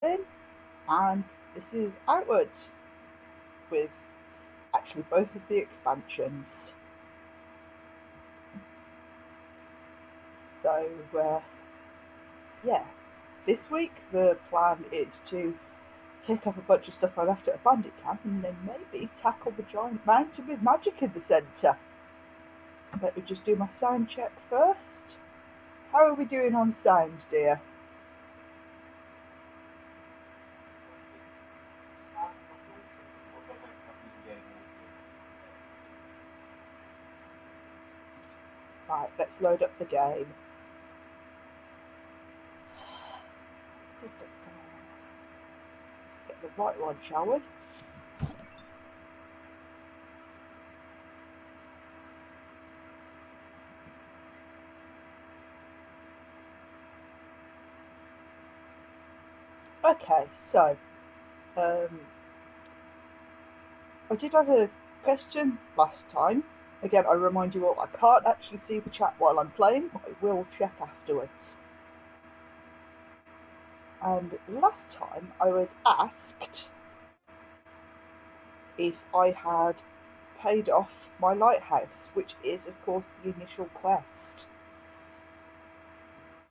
and this is Outwards with actually both of the expansions. So yeah, this week the plan is to pick up a bunch of stuff I left at a bandit camp and then maybe tackle the giant mountain with magic in the centre. Let me just do my sound check first. How are we doing on sound, dear? Right, let's load up the game. Let's get the right one, shall we? Okay, so I did have a question last time. Again, I remind you all, I can't actually see the chat while I'm playing, but I will check afterwards. And last time I was asked if I had paid off my lighthouse, which is, of course, the initial quest.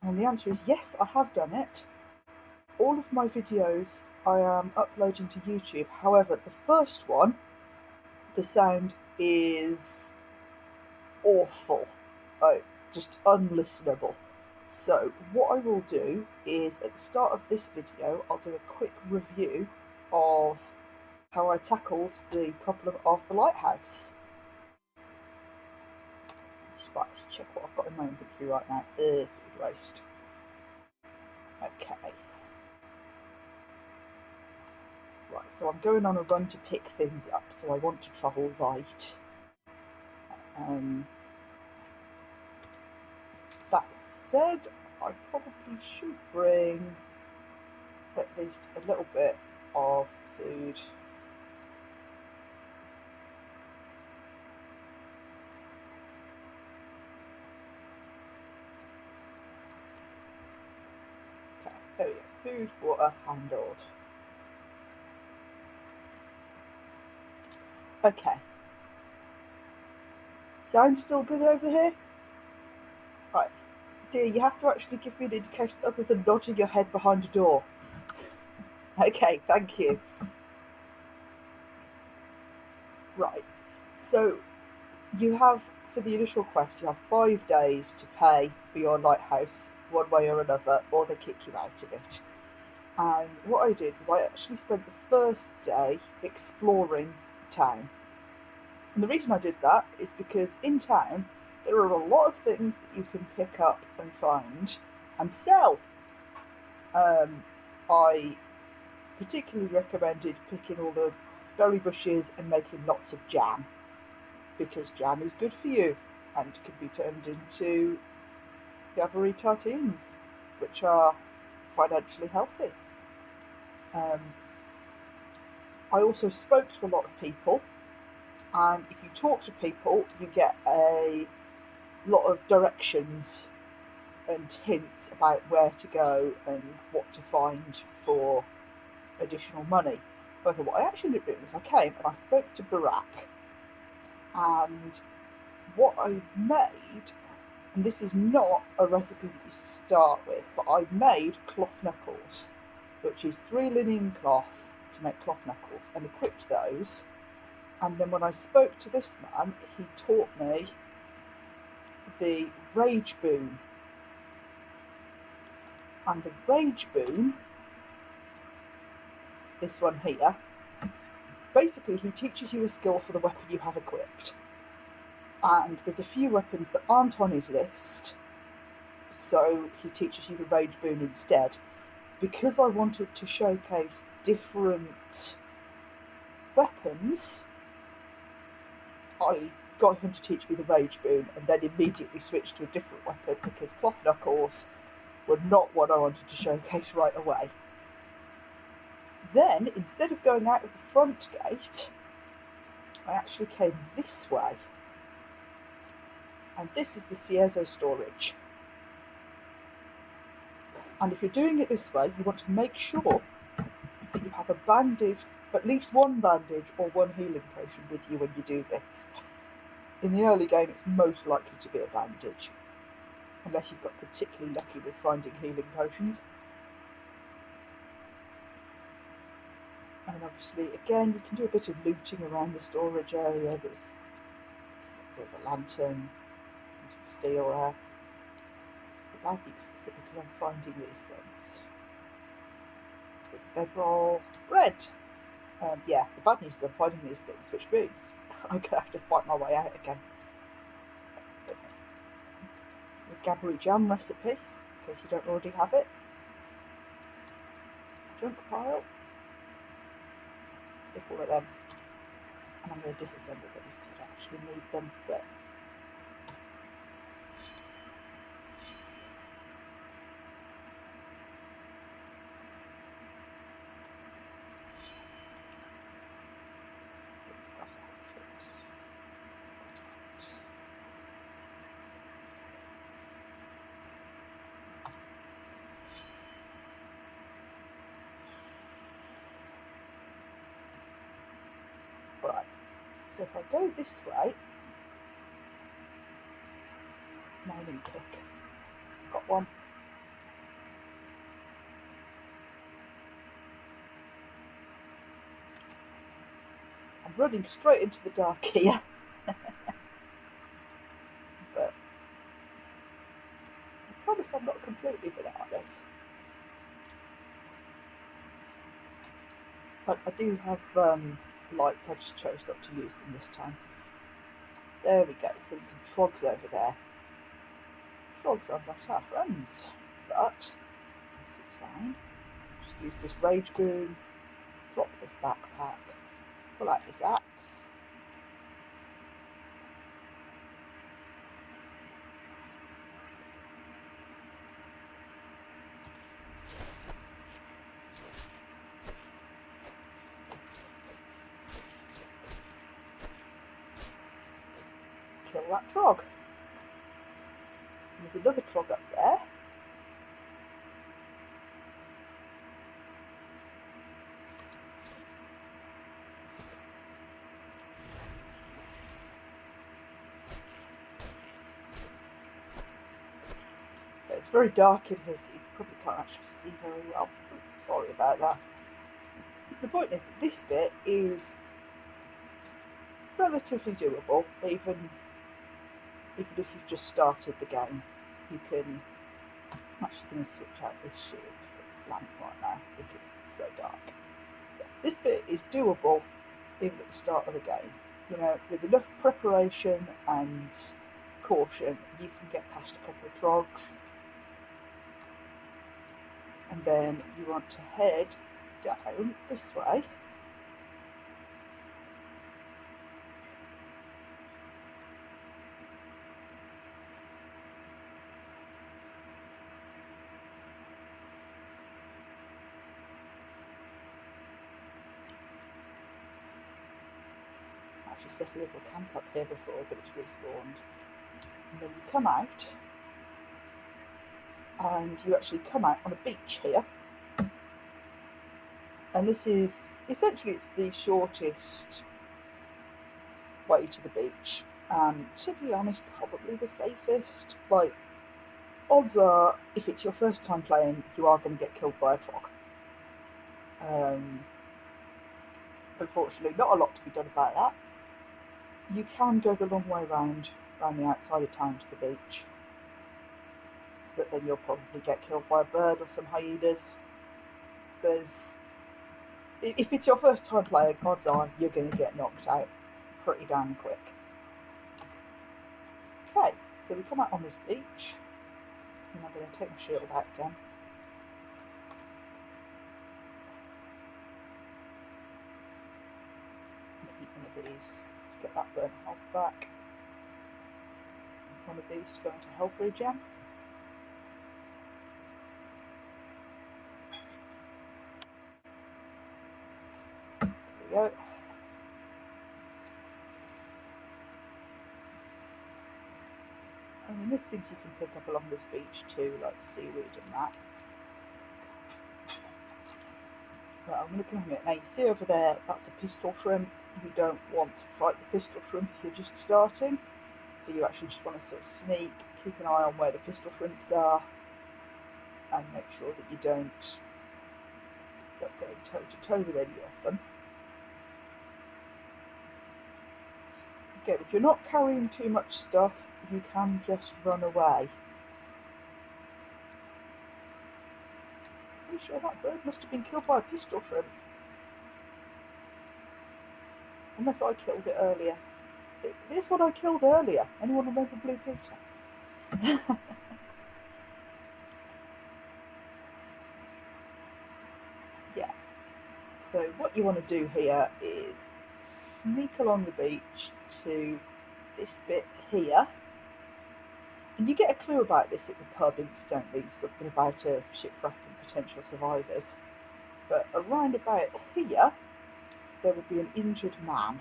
And the answer is yes, I have done it. All of my videos I am uploading to YouTube. However, the first one, the sound is awful, just unlistenable. So what I will do is at the start of this video I'll do a quick review of how I tackled the problem of the lighthouse. Let's check what I've got in my inventory right now. Food waste. Okay. Right, so I'm going on a run to pick things up, so I want to travel right. That said, I probably should bring at least a little bit of food. Okay, there we go. Food, water, handled. Okay. Sound still good over here? Right. Dear, you have to actually give me an indication other than nodding your head behind a door. Okay, thank you. Right. So, you have, for the initial quest, you have 5 days to pay for your lighthouse, one way or another, or they kick you out of it. And what I did was I actually spent the first day exploring town. And the reason I did that is because in town there are a lot of things that you can pick up and find and sell. I particularly recommended picking all the berry bushes and making lots of jam, because jam is good for you and can be turned into Gabbery tartines, which are financially healthy. I also spoke to a lot of people, and if you talk to people, you get a lot of directions and hints about where to go and what to find for additional money. However, what I actually did was I came and I spoke to Barack, and what I made, and this is not a recipe that you start with, but I made cloth knuckles, which is 3 linen cloth to make cloth knuckles, and equipped those. And then when I spoke to this man, he taught me the Rage Boon. And the Rage Boon, this one here, basically he teaches you a skill for the weapon you have equipped. And there's a few weapons that aren't on his list, so he teaches you the Rage Boon instead. Because I wanted to showcase different weapons, I got him to teach me the Rage Boon and then immediately switched to a different weapon because cloth knuckles were not what I wanted to showcase right away. Then, instead of going out of the front gate, I actually came this way. And this is the Ciezo storage. And if you're doing it this way, you want to make sure that you have a bandage, at least one bandage or one healing potion with you when you do this. In the early game, it's most likely to be a bandage, unless you've got particularly lucky with finding healing potions. And obviously, again, you can do a bit of looting around the storage area. There's a lantern, some steel there. The bad news is that because I'm finding these things, so there's a bedroll, bread. Yeah, the bad news is I'm finding these things, which means I'm going to have to fight my way out again. There's a Gabbery jam recipe, in case you don't already have it. Junk pile. Take all of them. And I'm going to disassemble these because I don't actually need them, but right. So if I go this way, mining pick. Got one. I'm running straight into the dark here. But I promise I'm not completely been at this. But I do have lights, I just chose not to use them this time. There we go, so there's some trogs over there. Trogs are not our friends, but this is fine. Just use this rage boon, drop this backpack, pull out this axe. Kill that trog. There's another trog up there. So it's very dark in here, so you probably can't actually see very well. Sorry about that. The point is that this bit is relatively doable, even if you've just started the game. You can... I'm actually going to switch out this shield for lamp right now because it's so dark. Yeah, this bit is doable even at the start of the game. You know, with enough preparation and caution, you can get past a couple of trogs. And then you want to head down this way. I actually set a little camp up here before, but it's respawned. And then you come out, and you actually come out on a beach here. And this is, essentially it's the shortest way to the beach. And to be honest, probably the safest. Like, odds are, if it's your first time playing, you are going to get killed by a trog. Unfortunately, not a lot to be done about that. You can go the long way round the outside of town to the beach. But then you'll probably get killed by a bird or some hyenas. If it's your first time playing, odds are you're going to get knocked out pretty damn quick. Okay, so we come out on this beach. And I'm going to take my shield out again. I'm going to eat one of these to get that burn health back. One of these to go into health regen. There we go. I mean, there's things you can pick up along this beach too, like seaweed and that. Well, I'm looking at it now. You see over there, that's a pistol shrimp. You don't want to fight the pistol shrimp if you're just starting. So you actually just want to sort of sneak, keep an eye on where the pistol shrimps are, and make sure that you don't go toe to toe with any of them. Again, if you're not carrying too much stuff, you can just run away. Pretty sure that bird must have been killed by a pistol shrimp. Unless I killed it earlier. Here's what I killed earlier. Anyone remember Blue Peter? Yeah. So what you want to do here is sneak along the beach to this bit here. And you get a clue about this at the pub, incidentally, something about a shipwreck and potential survivors. But around about here, there would be an injured man.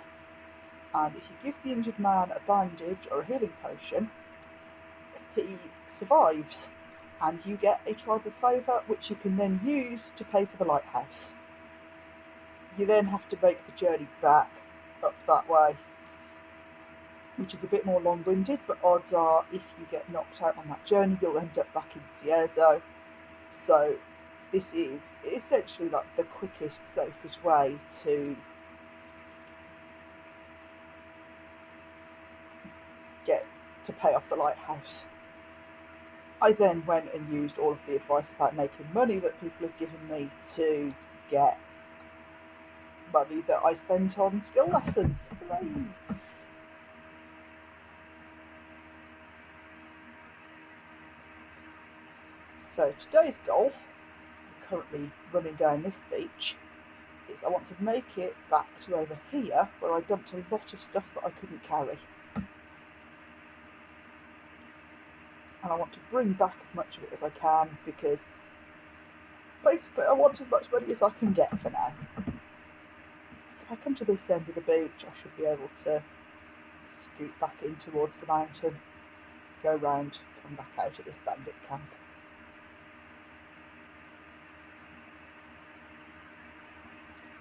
And if you give the injured man a bandage or a healing potion, he survives. And you get a tribal favour, which you can then use to pay for the lighthouse. You then have to make the journey back up that way, which is a bit more long-winded, but odds are if you get knocked out on that journey, you'll end up back in Cierzo. So this is essentially like the quickest, safest way to get to pay off the lighthouse. I then went and used all of the advice about making money that people have given me to get money that I spent on skill lessons. Hooray! So today's goal, I'm currently running down this beach, is I want to make it back to over here where I dumped a lot of stuff that I couldn't carry. And I want to bring back as much of it as I can, because basically I want as much money as I can get for now. So if I come to this end of the beach, I should be able to scoot back in towards the mountain, go round, come back out of this bandit camp.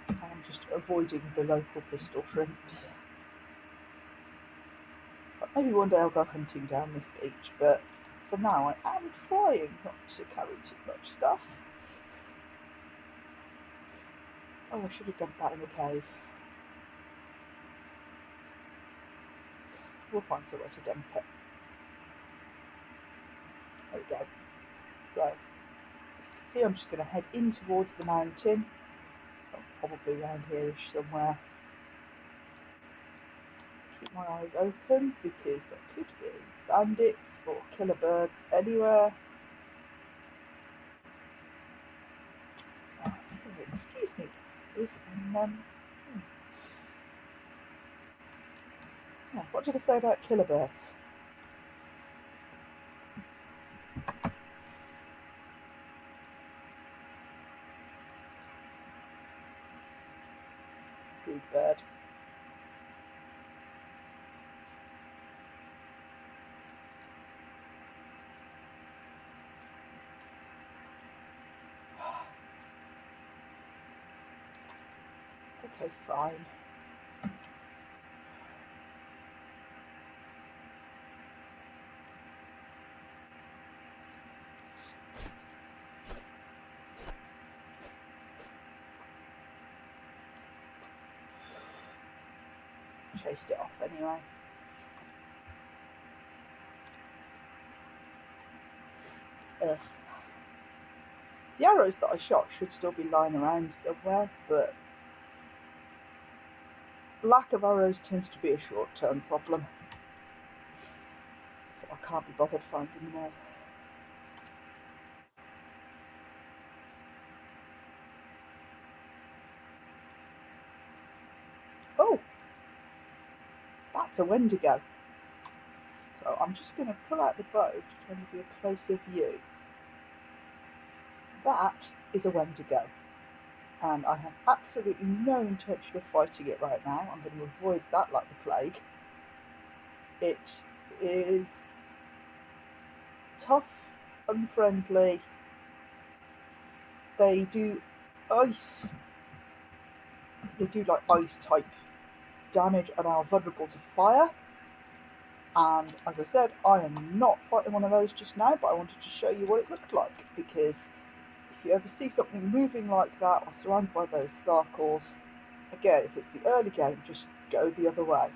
And I'm just avoiding the local pistol shrimps. But maybe one day I'll go hunting down this beach, but for now I am trying not to carry too much stuff. Oh, I should have dumped that in the cave. We'll find somewhere to dump it. There we go. So, you can see I'm just going to head in towards the mountain. So I'm probably around here-ish somewhere. Keep my eyes open, because there could be bandits or killer birds anywhere. Oh, sorry, excuse me. Is yeah, what did I say about killer birds? Rude bird. Okay, fine. Chased it off anyway. Ugh. The arrows that I shot should still be lying around somewhere, but lack of arrows tends to be a short-term problem. So I can't be bothered finding them all. Oh! That's a Wendigo. So I'm just going to pull out the bow to try and give you a closer view. That is a Wendigo. And I have absolutely no intention of fighting it right now. I'm going to avoid that like the plague. It is tough, unfriendly. They do ice they do like ice type damage and are vulnerable to fire. And as I said, I am not fighting one of those just now, but I wanted to show you what it looked like, because if you ever see something moving like that or surrounded by those sparkles, again, if it's the early game, just go the other way.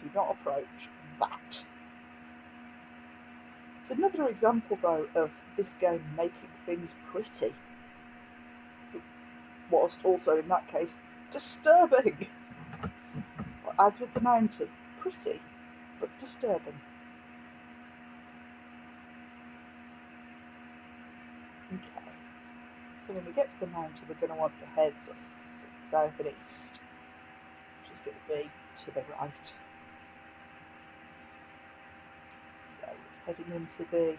Do not approach that. It's another example, though, of this game making things pretty, whilst also, in that case, disturbing. As with the mountain, pretty, but disturbing. Okay, so when we get to the mountain, we're going to want to head sort of south and east, which is going to be to the right. So, heading into the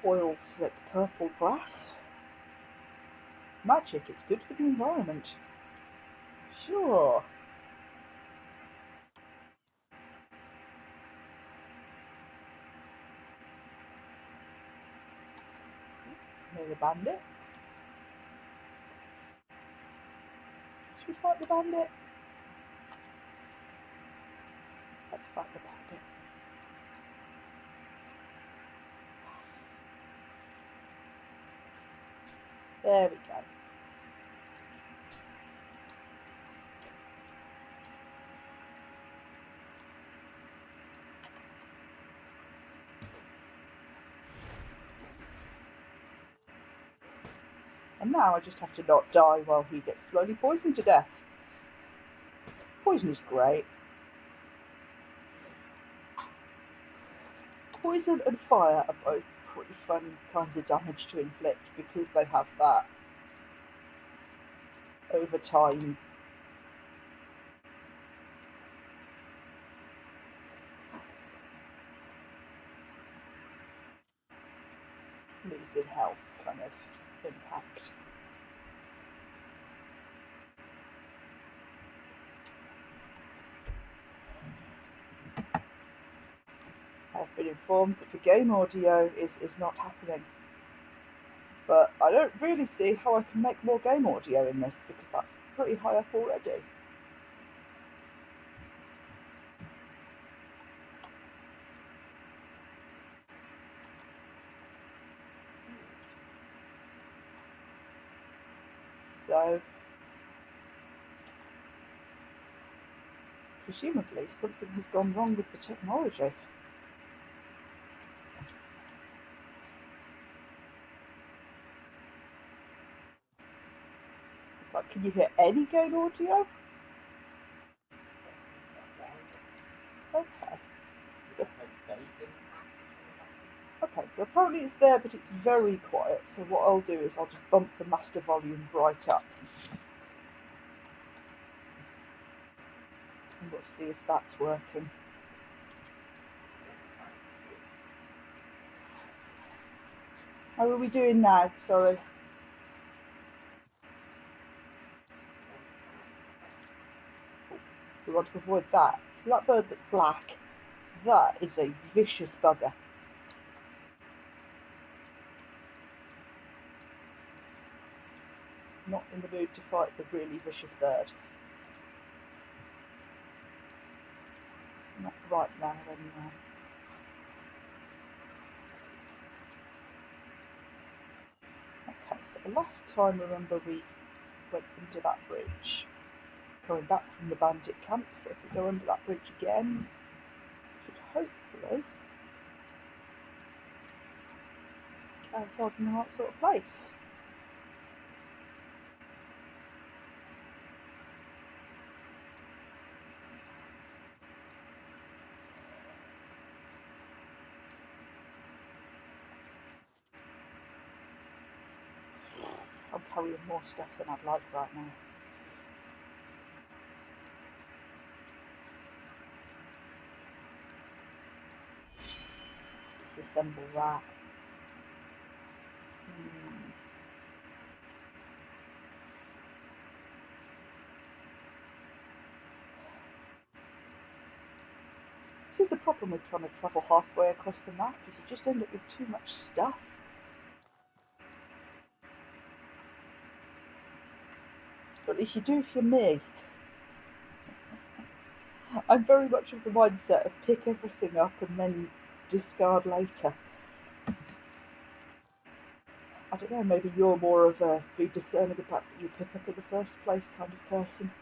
oil slick purple grass. Magic, it's good for the environment. Sure. Near the bandit. Should we fight the bandit? Let's fight the bandit. There we go. And now I just have to not die while he gets slowly poisoned to death. Poison is great. Poison and fire are both pretty fun kinds of damage to inflict, because they have that over time losing health kind of impact. I've been informed that the game audio is not happening, but I don't really see how I can make more game audio in this, because that's pretty high up already. So, presumably something has gone wrong with the technology. It's like, can you hear any game audio? Okay. So apparently it's there, but it's very quiet. So what I'll do is I'll just bump the master volume right up. And we'll see if that's working. How are we doing now? Sorry. We want to avoid that. So that bird that's black, that is a vicious bugger. Not in the mood to fight the really vicious bird. Not right now, anyway. Okay, so the last time, remember, we went into that bridge, coming back from the bandit camp. So if we go under that bridge again, we should hopefully get ourselves in the right sort of place. I'm carrying more stuff than I'd like right now. Disassemble that. This is the problem with trying to travel halfway across the map, is you just end up with too much stuff. But at least you do if you're me. I'm very much of the mindset of pick everything up and then discard later. I don't know, maybe you're more of a be discerning about what you pick up in the first place kind of person.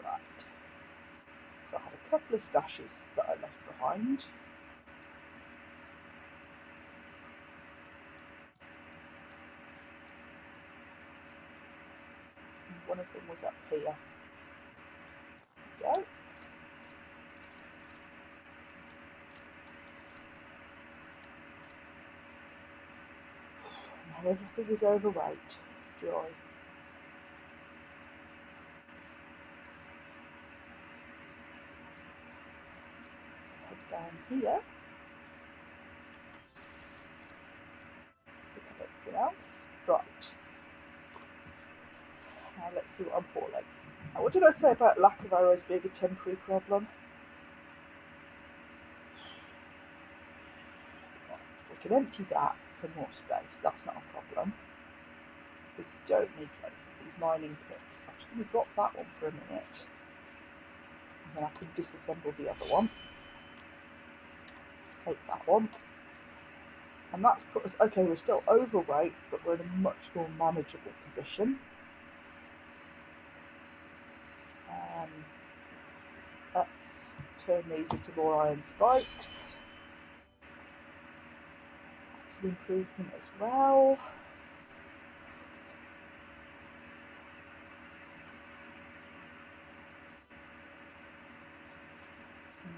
Right. So I had a couple of stashes that I left behind. And one of them was up here. There we go. Now everything is overweight. Joy. Head down here. Pick up everything else. Right. Now let's see what I'm pulling. Now what did I say about lack of arrows being a temporary problem? We can empty that for more space, that's not a problem. We don't need both of these mining picks. I'm just going to drop that one for a minute. And then I can disassemble the other one. Take that one. And that's put us, okay, we're still overweight, but we're in a much more manageable position. Let's turn these into more iron spikes. That's an improvement as well.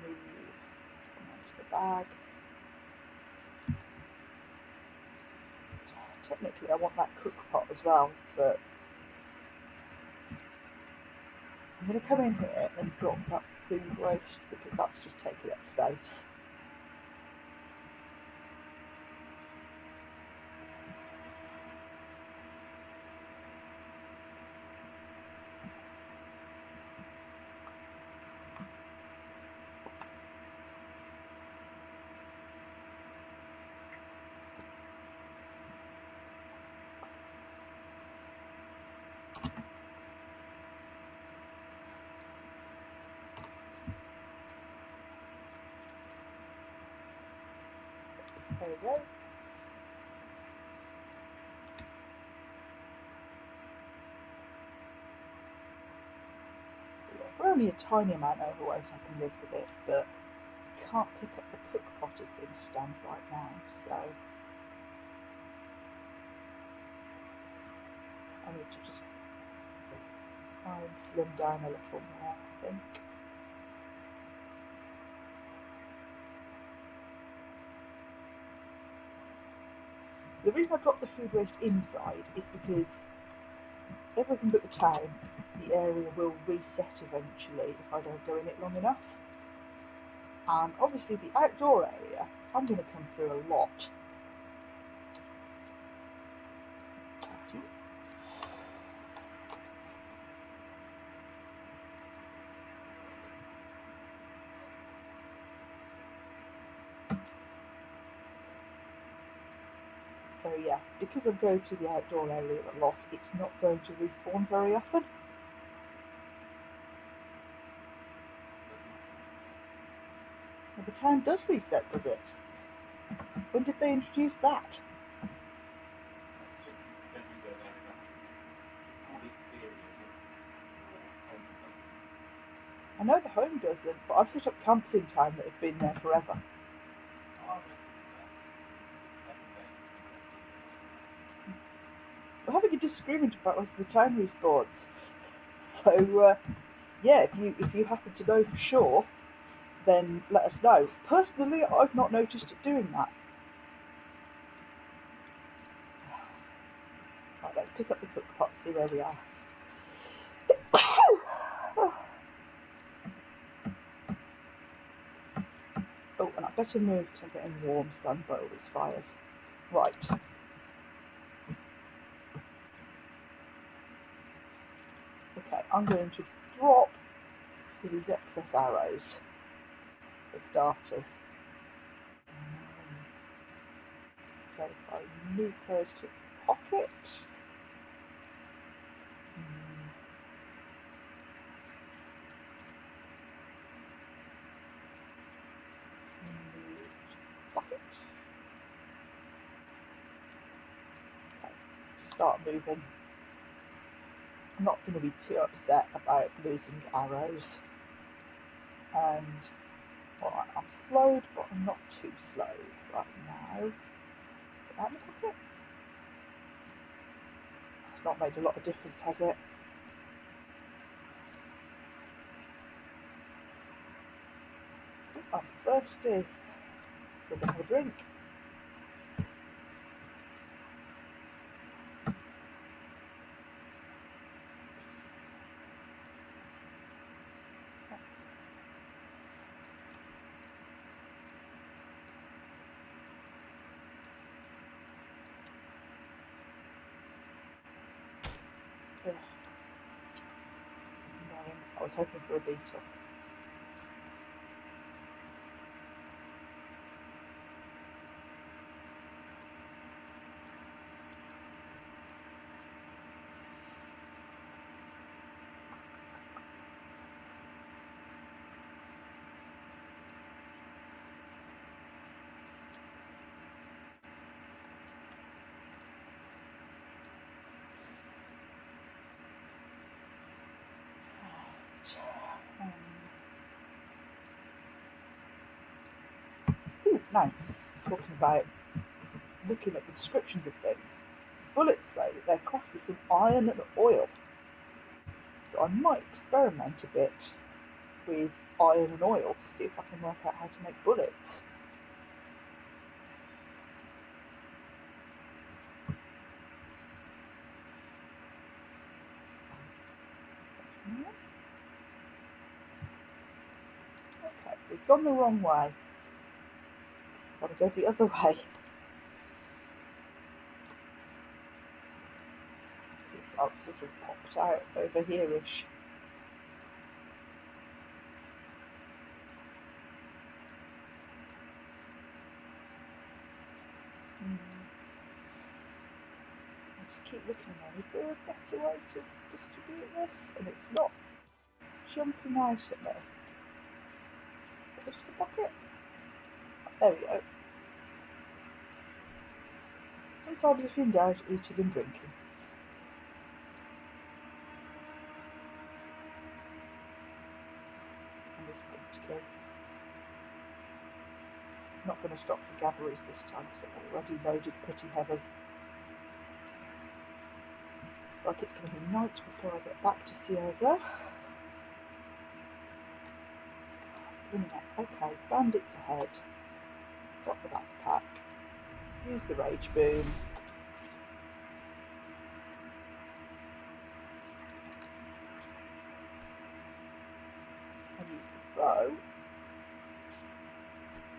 Move onto the bag. Technically I want that cook pot as well, but I'm going to come in here and drop that food waste because that's just taking up space. There we go. So yeah, if we're only a tiny amount overweight, I can live with it, but can't pick up the cook pot as things stand right now, so I need to just try and slim down a little more, I think. So the reason I dropped the food waste inside is because everything but the town, the area will reset eventually if I don't go in it long enough. And obviously the outdoor area, I'm going to come through a lot. So yeah, because I'm going through the outdoor area a lot, it's not going to respawn very often. Well, the town does reset, does it? When did they introduce that? I know the home doesn't, but I've set up camps in town that have been there forever. We're having a disagreement about whether the town respawns. So yeah, if you happen to know for sure, then let us know. Personally, I've not noticed it doing that. Right, let's pick up the cook pot, see where we are. Oh, and I better move because I'm getting warm standing by all these fires. Right. Okay, I'm going to drop some of these excess arrows for starters. Okay, if I move those to the pocket. Pocket. Okay, start moving. I'm not going to be too upset about losing arrows. And, alright, I'm slowed, but I'm not too slowed right now. Put that in the pocket. It's not made a lot of difference, has it? I'm thirsty. So I'm going to have a drink. Ugh. Annoying. I was hoping for a beetle. Now, talking about looking at the descriptions of things, bullets say that they're crafted from iron and oil. So I might experiment a bit with iron and oil to see if I can work out how to make bullets. Okay, we've gone the wrong way. Gotta go the other way. Because I've sort of popped out over here-ish. I just keep looking around. Is there a better way to distribute this? And it's not jumping out at me. Put this to the pocket. There we go. Sometimes if in doubt, eating and drinking. And this one to go. Not going to stop for Gabberies this time because I've already loaded pretty heavy. Like it's going to be night before I get back to Cieza. Okay, bandits ahead. Drop the backpack. Use the rage boom. And use the bow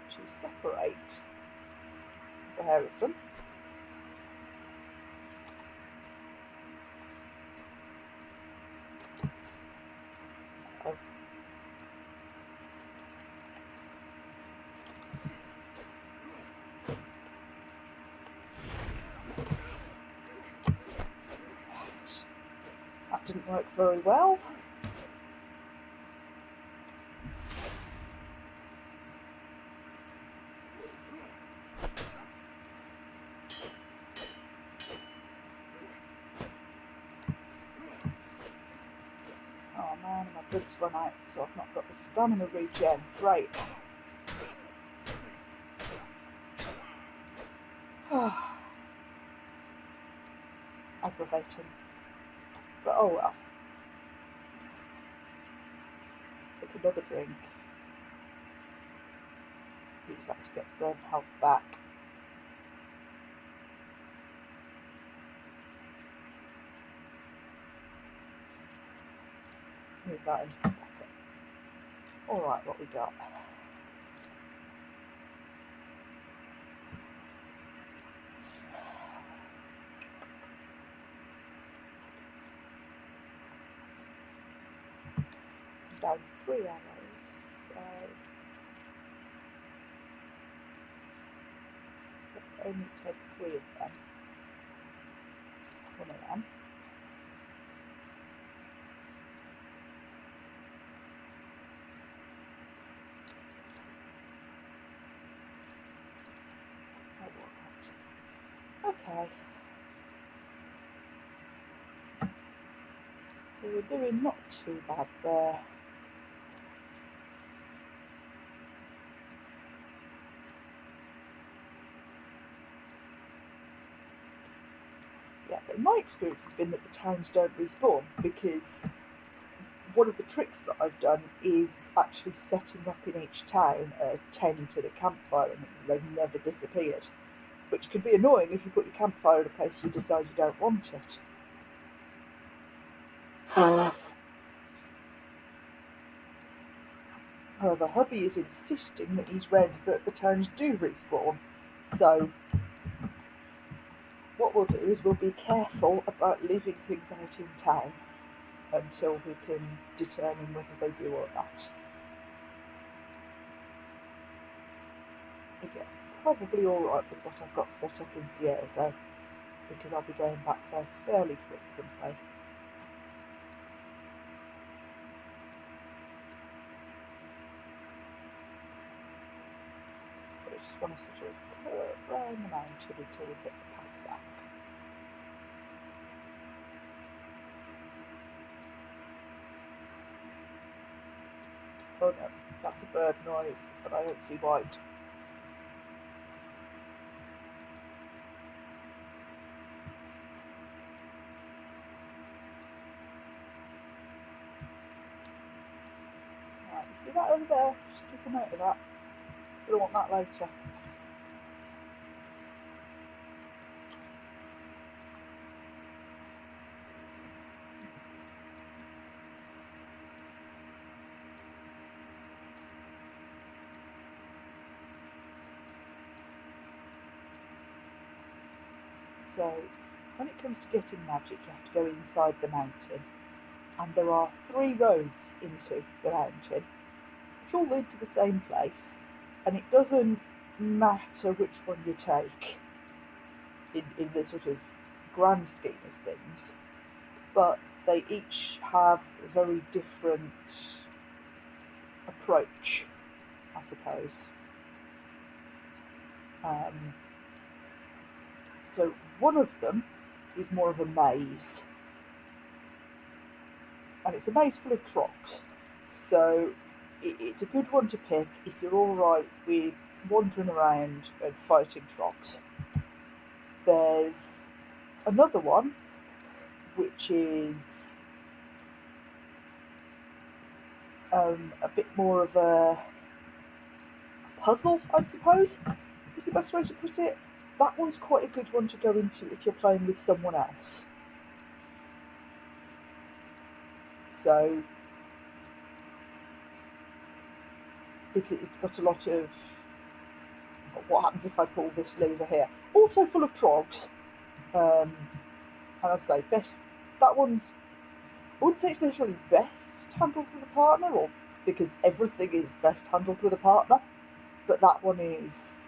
to separate the pair of them. That didn't work very well. Oh man, my drinks run out, so I've not got the stamina regen. Great. Aggravating. But oh well. Take another drink. Use that to get burn health back. Move that into the pocket. Alright, what we got? down 3 arrows, so let's only take 3 of them. One of them. Okay. So we're doing not too bad there. Yeah, so my experience has been that the towns don't respawn, because one of the tricks that I've done is actually setting up in each town a tent and a campfire and things, and they've never disappeared. Which can be annoying if you put your campfire in a place you decide you don't want it. However, hubby is insisting that he's read that the towns do respawn, so what we'll do is we'll be careful about leaving things out in town until we can determine whether they do or not. Again, probably alright with what I've got set up in Sierra, because I'll be going back there fairly frequently. So I just want to sort of curve round the mountain until we get the path back. Oh no, that's a bird noise, but I don't see white. Right, you see that over there? Just keep a note of that. Gonna want that later. So, when it comes to getting magic, you have to go inside the mountain, and there are 3 roads into the mountain, which all lead to the same place, and it doesn't matter which one you take in the sort of grand scheme of things, but they each have a very different approach, I suppose. So one of them is more of a maze, and it's a maze full of trocks, so it's a good one to pick if you're alright with wandering around and fighting trocks. There's another one which is a bit more of a puzzle, I'd suppose, is the best way to put it. That one's quite a good one to go into if you're playing with someone else. So, because it's got a lot of what happens if I pull this lever here. Also full of trogs. And I'd say that one's, I wouldn't say it's necessarily best handled with a partner, or because everything is best handled with a partner, but that one is,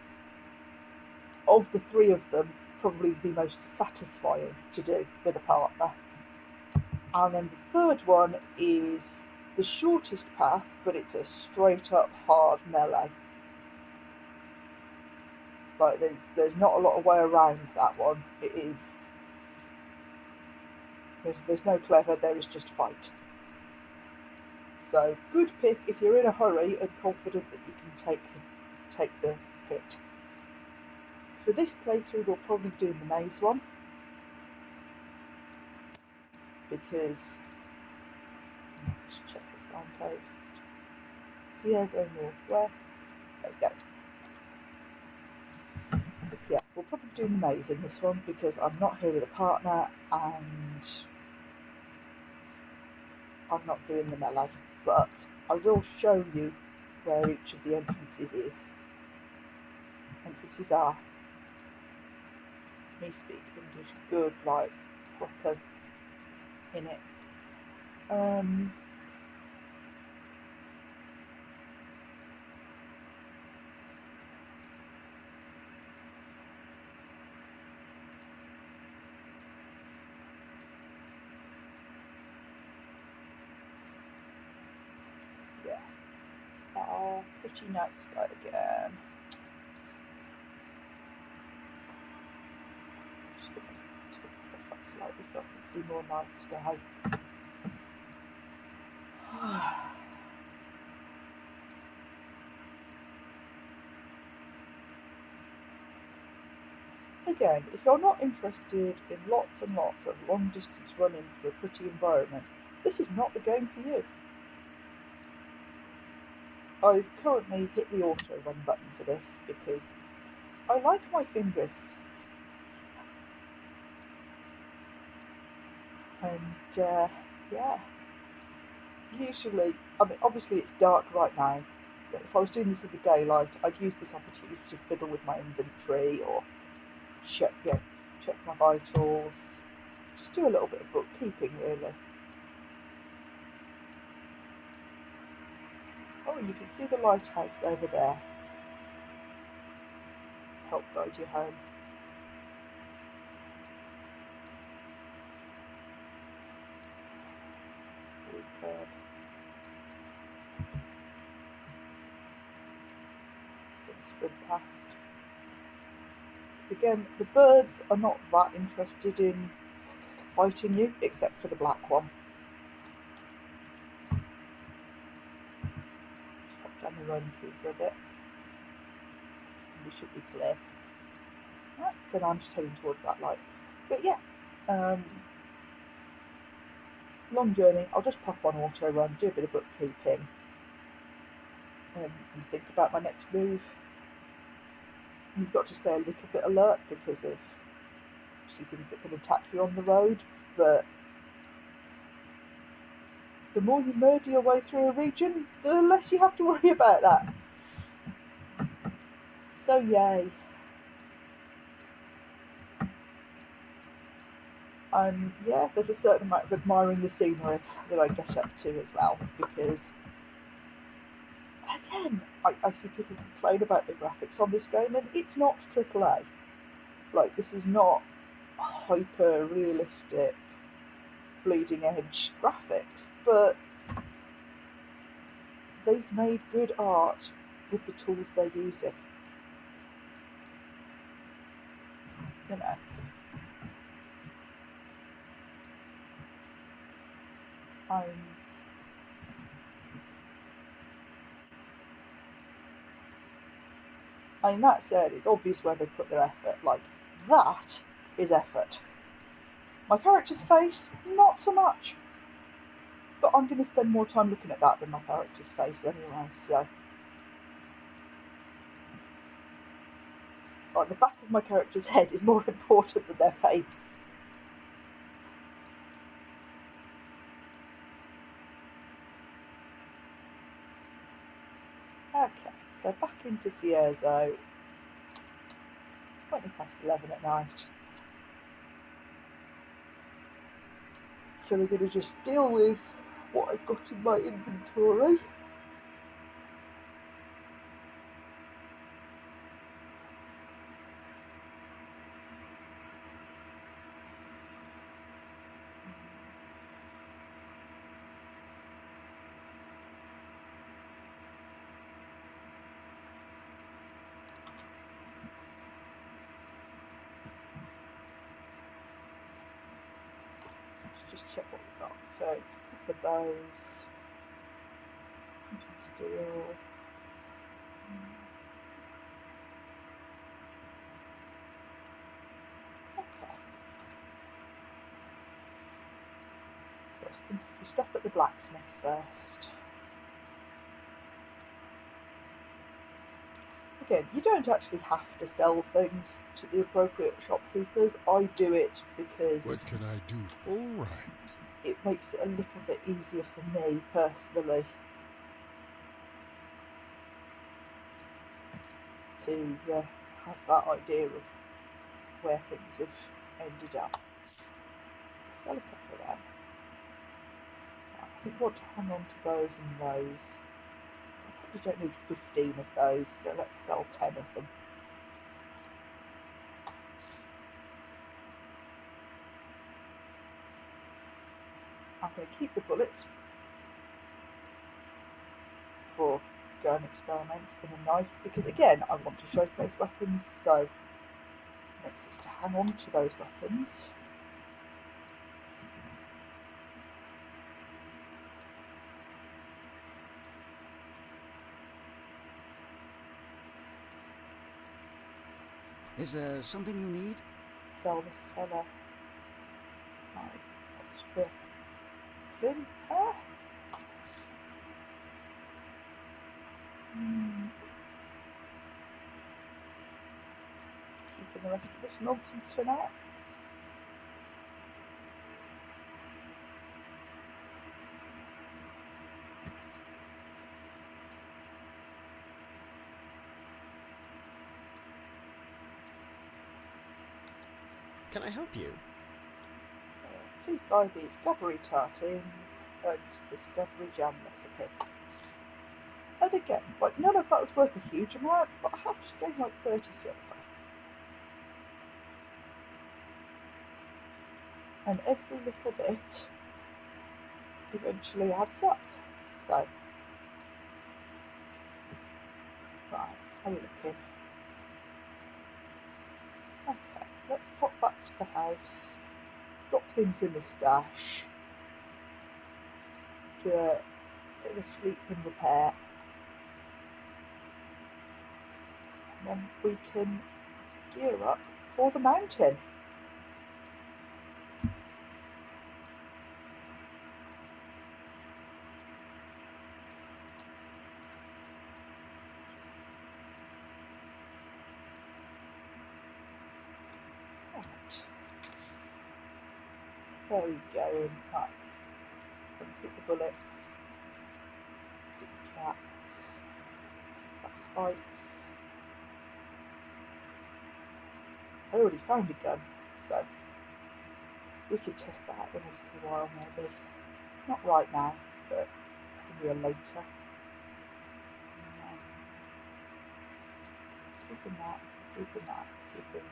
of the 3 of them, probably the most satisfying to do with a partner. And then the 3rd one is the shortest path, but it's a straight up hard melee. Like there's not a lot of way around that one. It is, there's no clever, there is just fight. So good pick if you're in a hurry and confident that you can take the hit. For this playthrough, we'll probably do the maze one, because let's check the signpost. Sierra Northwest. There we go. Yeah, we'll probably do the maze in this one because I'm not here with a partner and I'm not doing the melee, but I will show you where each of the entrances are. Me speak English good, like proper in it. Oh, pretty night sky again. Just going to turn myself up slightly so I can see more night sky. Again, if you're not interested in lots and lots of long distance running through a pretty environment, this is not the game for you. I've currently hit the auto run button for this because I like my fingers. And yeah, usually, I mean, obviously it's dark right now. But if I was doing this in the daylight, I'd use this opportunity to fiddle with my inventory or check my vitals. Just do a little bit of bookkeeping, really. Oh, you can see the lighthouse over there. Help guide you home. Superb. Just going to sprint past. Because again, the birds are not that interested in fighting you, except for the black one. Hop down the run key for a bit. And we should be clear. Right, so now I'm just heading towards that light. But yeah, long journey. I'll just pop on auto run, do a bit of bookkeeping, and think about my next move. You've got to stay a little bit alert because of things that can attack you on the road, but the more you murder your way through a region, the less you have to worry about that. So yay. Yeah, there's a certain amount of admiring the scenery that I get up to as well, because again, I see people complain about the graphics on this game, and it's not AAA. Like, this is not hyper realistic bleeding edge graphics, but they've made good art with the tools they're using. You know. I mean, that said, it's obvious where they put their effort. Like, that is effort. My character's face, not so much. But I'm going to spend more time looking at that than my character's face anyway, so. It's like the back of my character's head is more important than their face. Okay, so back into Cierzo. 20 past 11 at night. So we're going to just deal with what I've got in my inventory. Just check what we've got. So, a couple of those. Steel. Okay. So I was thinking we stop at the blacksmith first. Again, you don't actually have to sell things to the appropriate shopkeepers. I do it because... What can I do? All right. It makes it a little bit easier for me, personally, to have that idea of where things have ended up. Sell a couple of them. I think I want to hang on to those and those. I probably don't need 15 of those, so let's sell 10 of them. I'm going to keep the bullets for shotgun experiments in a knife because, again, I want to showcase weapons, so it makes sense to hang on to those weapons. Is there something you need? Sell this fella my extra flint. Keeping the rest of this nonsense for now. Can I help you? Please buy these gabbery tartines and this gabbery jam recipe. And again, like, none of that was worth a huge amount, but I have just gained like 30 silver. And every little bit eventually adds up. So, right, how are we looking? Okay, let's pop back to the house, drop things in the stash, do a bit of a sleep and repair, and then we can gear up for the mountain. Right. Where are we going? Right. Keep the bullets, keep the traps, trap spikes. I already found a gun, so we can test that in a little while maybe. Not right now, but maybe later. Keeping that, keeping that, keeping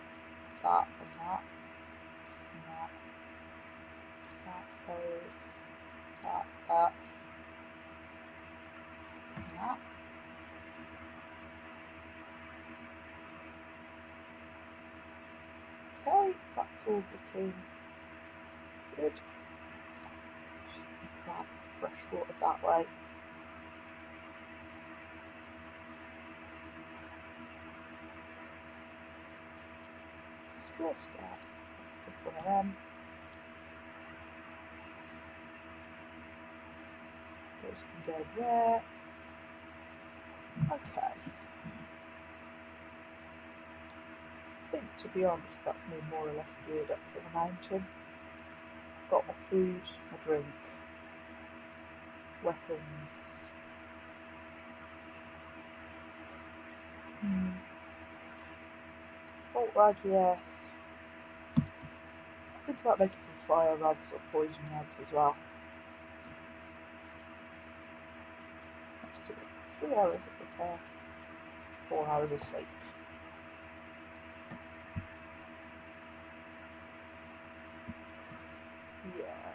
that and that, and that, those, that, and that. Okay, that's all looking good. Just grab fresh water that way. Explore staff. Pick one of them. Those can go there. Okay. I think, to be honest, that's me more or less geared up for the mountain. I've got my food, my drink, weapons. Bolt rag, yes. Think about making some fire rags or poison rags as well. Let's do it. 3 hours of repair, 4 hours of sleep. Yeah.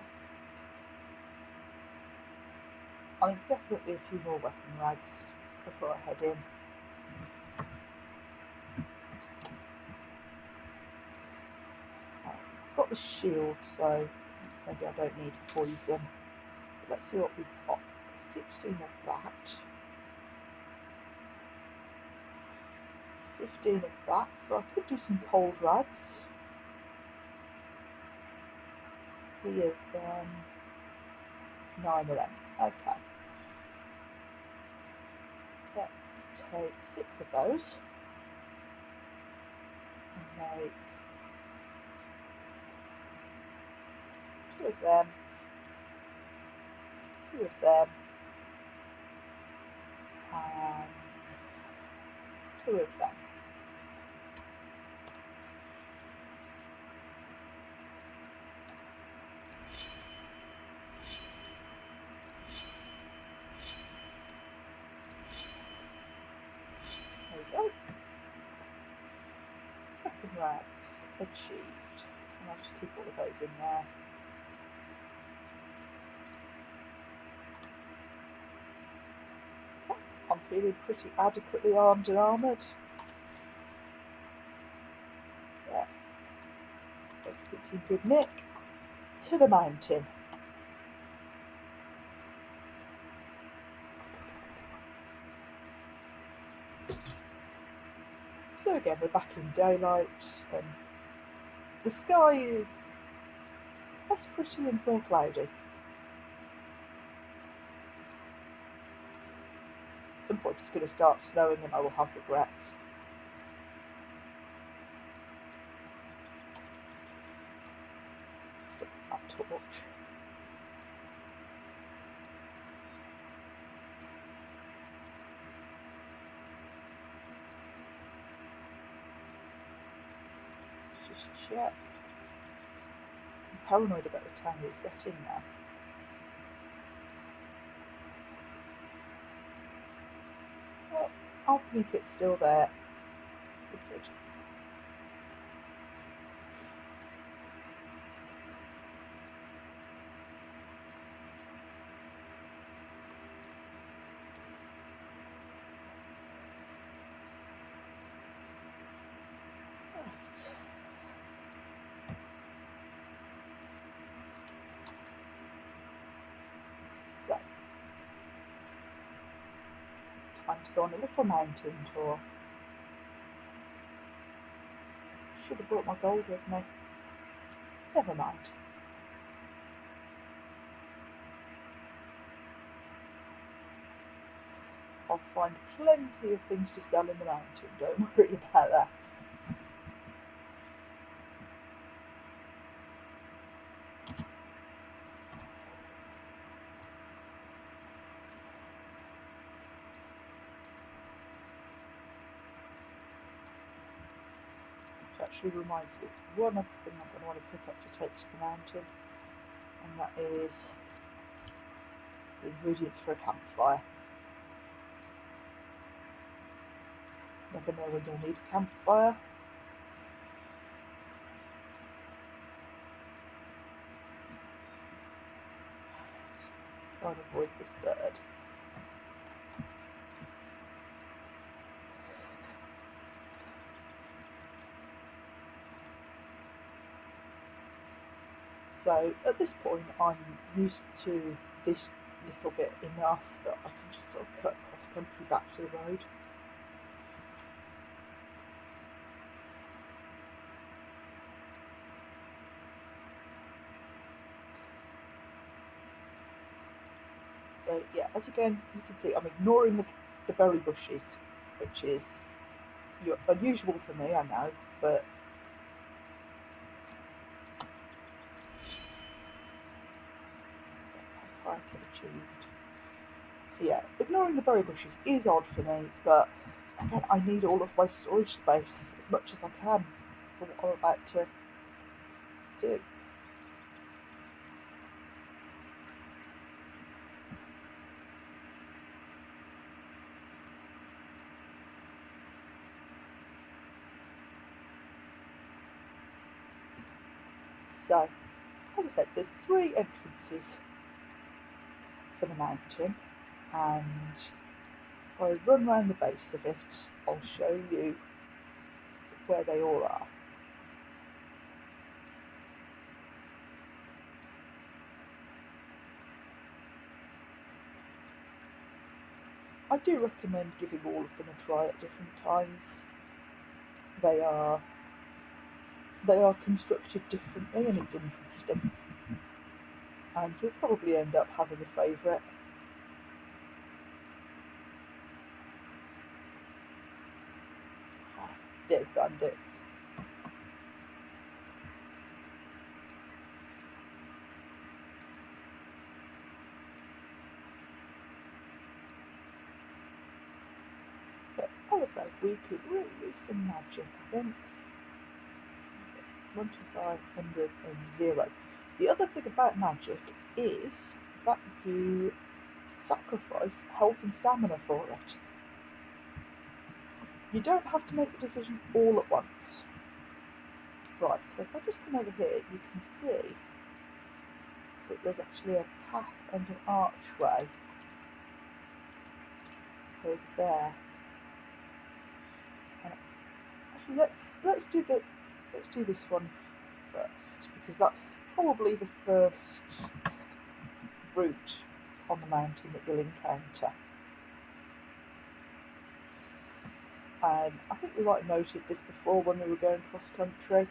I think definitely a few more weapon rags before I head in. Right. I've got the shield, so maybe I don't need poison. But let's see what we've got. 16 of that. 15 of that, so I could do some cold rags. 3 of them. 9 of them. Okay. Let's take 6 of those and make 2 of them, 2 of them, and 2 of them. There we go. Weapon rags achieved. And I'll just keep all of those in there. Okay, I'm Feeling pretty adequately armed and armoured. Yeah. Everything's in good nick. To the mountain. So again, we're back in daylight, and the sky is less pretty and more cloudy. At some point it's going to start snowing and I will have regrets. Stop that torch. Just check. I'm paranoid about the time resetting now. Well, alchemy kit's still there. Good. Right. So, time to go on a little mountain tour. Should have brought my gold with me. Never mind. I'll find plenty of things to sell in the mountain, don't worry about that. Which actually reminds me, there's one other thing I'm going to want to pick up to take to the mountain, and that is the ingredients for a campfire. Never know when you'll need a campfire. Try and avoid this bird. So at this point I'm used to this little bit enough that I can just sort of cut cross country back to the road. So yeah, as again you can see, I'm ignoring the berry bushes, which is unusual for me, I know, but fire kill achieved. So yeah, ignoring the berry bushes is odd for me, but again, I need all of my storage space as much as I can for what I'm about to do. So, as I said, there's 3 entrances for the mountain, and if I run around the base of it, I'll show you where they all are. I do recommend giving all of them a try at different times. They are constructed differently, and it's interesting. And you'll probably end up having a favourite. Dead bandits. But as I said, we could really use some magic, I think. 125, 0. The other thing about magic is that you sacrifice health and stamina for it. You don't have to make the decision all at once. Right, so if I just come over here, you can see that there's actually a path and an archway over there. And actually, let's do this one first, because that's probably the first route on the mountain that you'll encounter. And I think we might have noted this before when we were going cross country.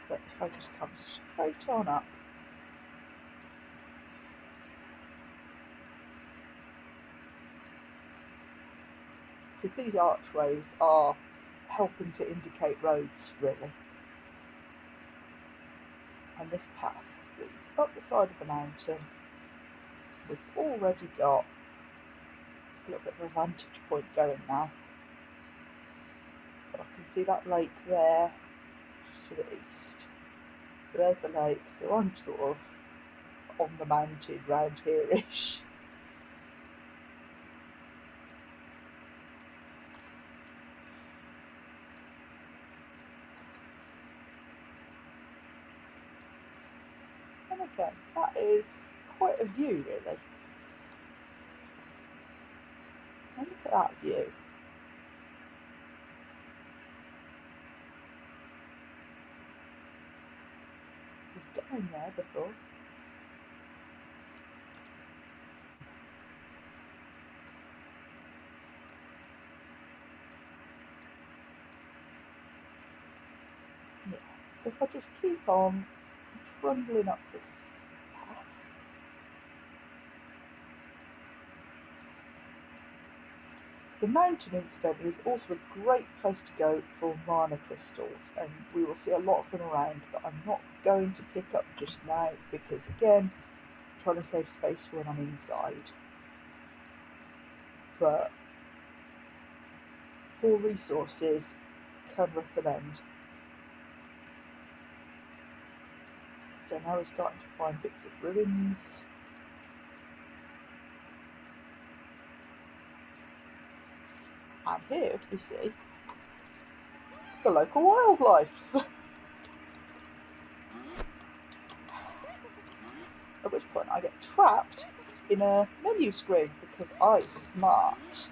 But if I just come straight on up, because these archways are helping to indicate roads, really. And this path leads up the side of the mountain. We've already got a little bit of a vantage point going now. So I can see that lake there, just to the east. So there's the lake, so I'm sort of on the mountain round here-ish. And again, that is quite a view, really. And look at that view. It was down there before. Yeah, so if I just keep on trundling up this path, the mountain, incidentally, is also a great place to go for mana crystals, and we will see a lot of them around that I'm not going to pick up just now because, again, I'm trying to save space for when I'm inside. But for resources, can recommend. So now we're starting to find bits of ruins. And here we see the local wildlife. At which point I get trapped in a menu screen because I'm smart.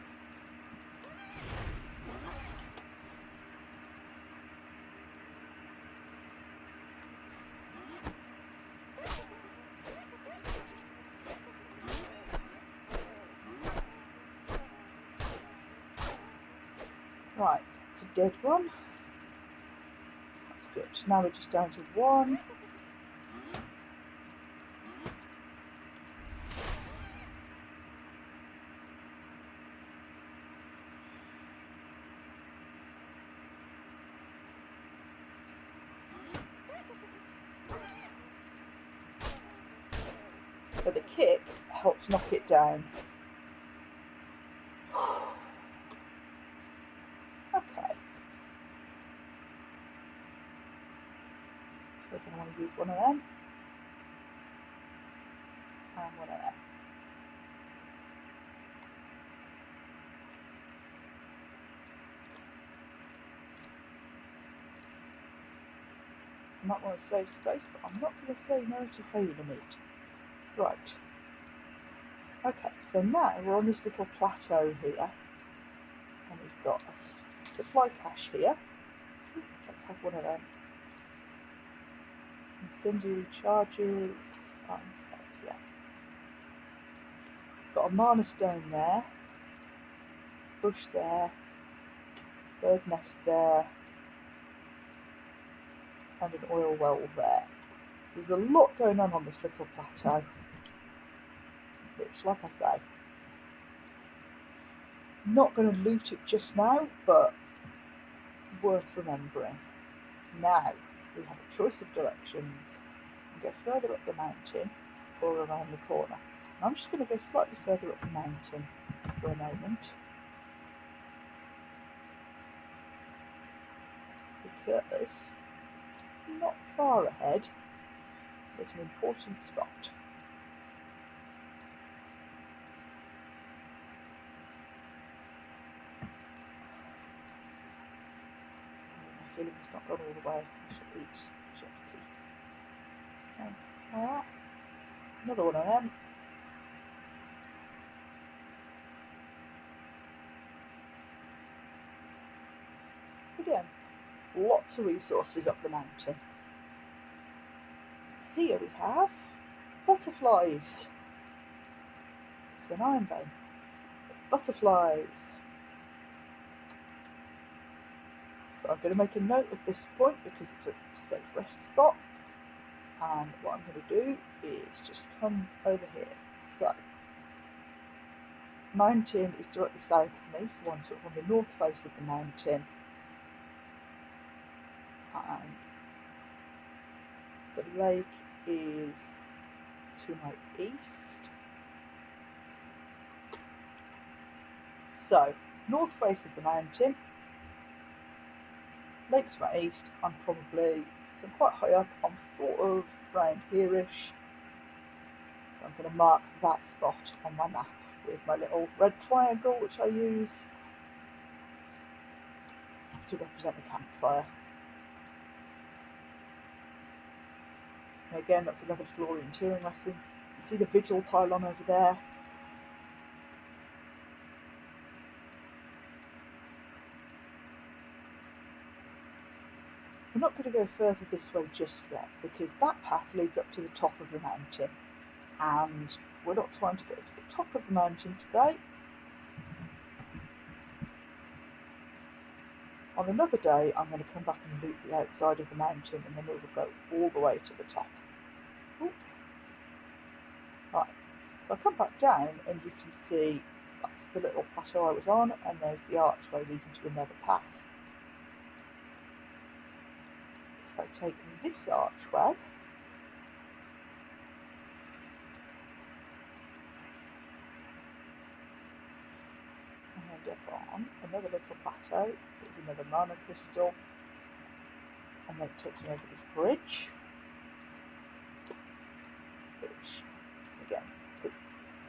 Right, it's a dead one. That's good. Now we're just down to one. But the kick helps knock it down. Okay. So we're going to want to use one of them. And one of them. I might want to save space, but I'm not going to say no to hailing it. Right. Okay, so now we're on this little plateau here. And we've got a supply cache here. Let's have one of them. Incendiary charges, starting specs, yeah. Got a mana stone there, bush there, bird nest there, and an oil well there. So there's a lot going on this little plateau, which, like I say, not going to loot it just now, but worth remembering. Now we have a choice of directions. We can go further up the mountain or around the corner. And I'm just going to go slightly further up the mountain for a moment, because not far ahead there's an important spot. My healing has not gone all the way. I should eat Shopkeeper. Okay. Alright. Another one of them. Again, lots of resources up the mountain. Here we have butterflies. So an iron vein. Butterflies. So I'm going to make a note of this point because it's a safe rest spot. And what I'm going to do is just come over here. So, mountain is directly south of me, so I'm sort of on the north face of the mountain. And the lake is to my east. So, north face of the mountain, lake to my east. I'm quite high up. I'm sort of round here-ish. So I'm going to mark that spot on my map with my little red triangle, which I use to represent the campfire. And again, that's another little orienteering lesson. You can see the vigil pylon over there. We're not going to go further this way just yet because that path leads up to the top of the mountain, and we're not trying to go to the top of the mountain today. On another day I'm going to come back and loot the outside of the mountain, and then we will go all the way to the top. Ooh. Right, so I come back down and you can see that's the little plateau I was on, and there's the archway leading to another path. If I take this archway, I end up on another little plateau. There's another mana crystal, and then it takes me over this bridge, which, again,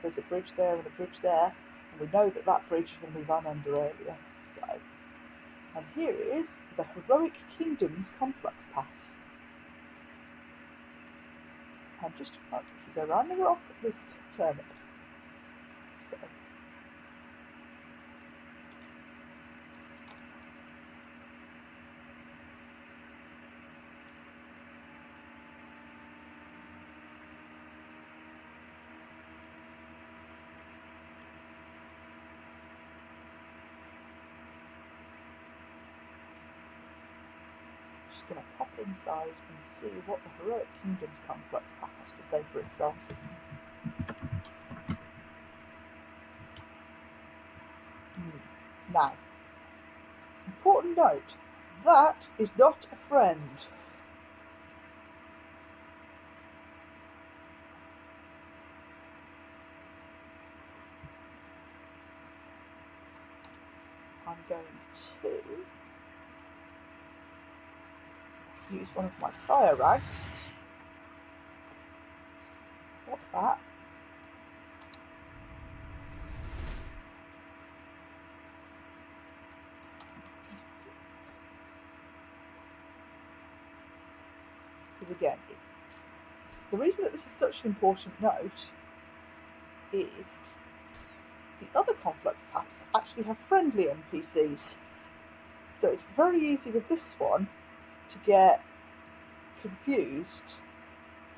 there's a bridge there and a bridge there, and we know that that bridge is when we ran under earlier. So, and here is the Heroic Kingdoms complex path. And just if you go around the rock, there's a turnip. So, just going to pop inside and see what the Heroic Kingdoms complex path has to say for itself. Now, important note, that is not a friend. I'm going to use one of my fire rags. What's that? Because again, the reason that this is such an important note is the other complex paths actually have friendly NPCs. So it's very easy with this one to get confused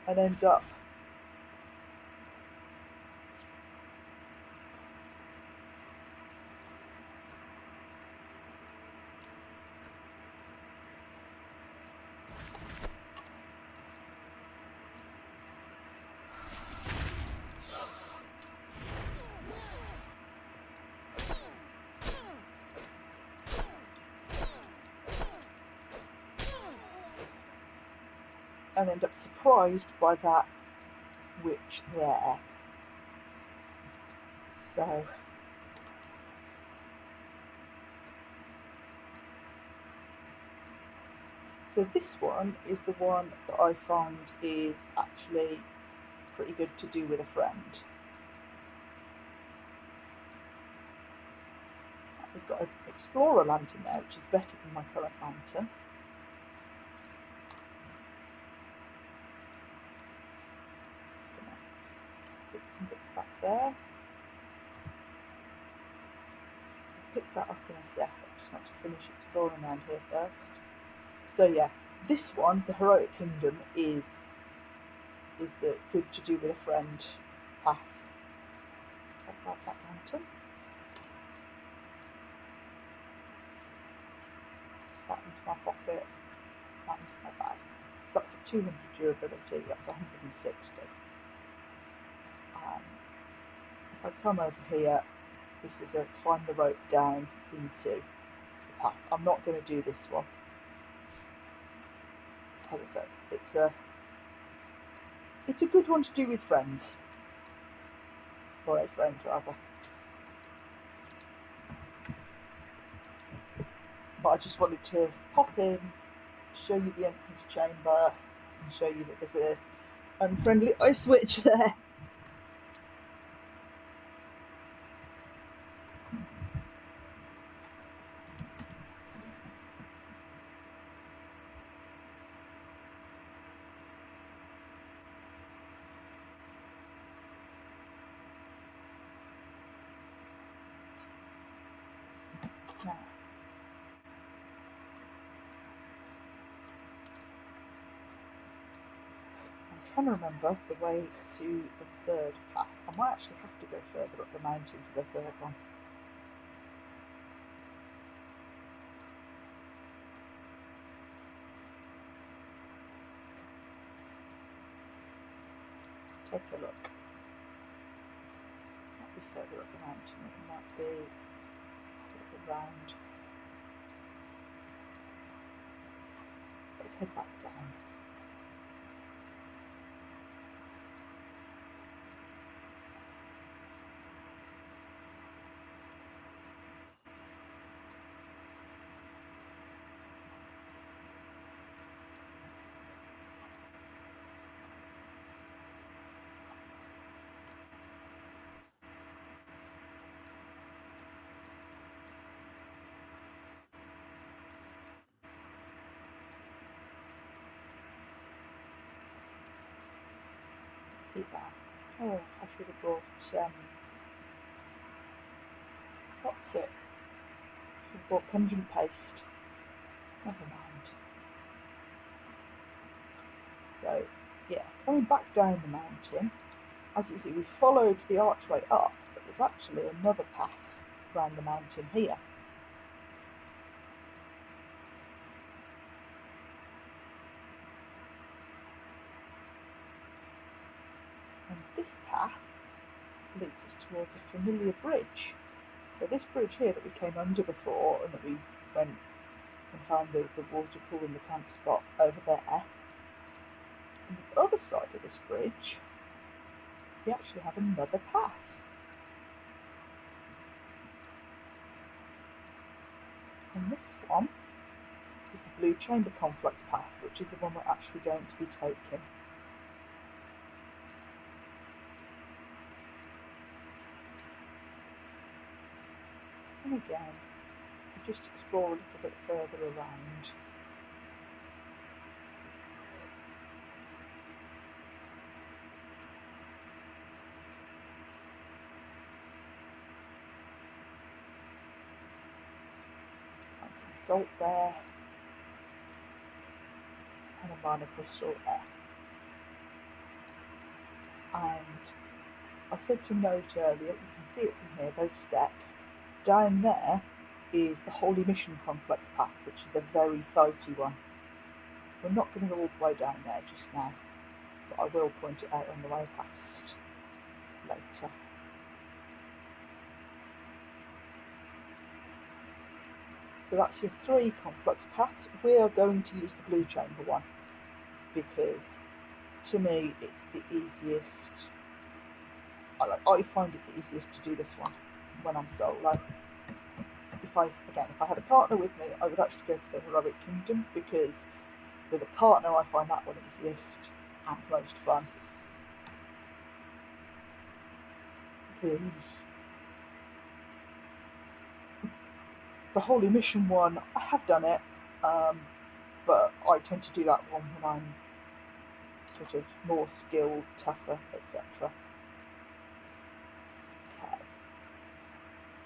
and end up surprised by that witch there. So this one is the one that I find is actually pretty good to do with a friend. We've got an Explorer lantern there, which is better than my current lantern. some bits back there. I'll pick that up in a sec. I just want to finish exploring around here first. So yeah, this one, the Heroic Kingdom, is the good to do with a friend path. I'll grab that mountain. That into my pocket, that into my bag. So that's a 200 durability, that's 160. If I come over here, this is a climb the rope down into the path. I'm not going to do this one. As I said, it's a good one to do with friends. Or a friend, rather. But I just wanted to pop in, show you the entrance chamber, and show you that there's a unfriendly ice switch there. Now, I'm trying to remember the way to the third path. I might actually have to go further up the mountain for the third one. Let's take a look. Might be further up the mountain, it might be a bit around. Let's head back down. See that? Oh, I should have brought, what's it? Should have brought pungent paste. Never mind. So, yeah, coming back down the mountain, as you see, we followed the archway up, but there's actually another path around the mountain here. And this path leads us towards a familiar bridge. So this bridge here that we came under before and that we went and found the water pool in the camp spot over there. On the other side of this bridge, we actually have another path. And this one is the Blue Chamber Complex path, which is the one we're actually going to be taking. And again, if you just explore a little bit further around, find some salt there, and a minor crystal there. And I said to note earlier, you can see it from here, those steps. Down there is the Holy Mission Complex path, which is the very fighty one. We're not going to go all the way down there just now, but I will point it out on the way past later. So that's your 3 complex paths. We are going to use the Blue Chamber one, because to me it's the easiest. I find it the easiest to do this one when I'm solo. If I had a partner with me, I would actually go for the Heroic Kingdom, because with a partner I find that one easiest and most fun. The Holy Mission one, I have done it, but I tend to do that one when I'm sort of more skilled, tougher, etc.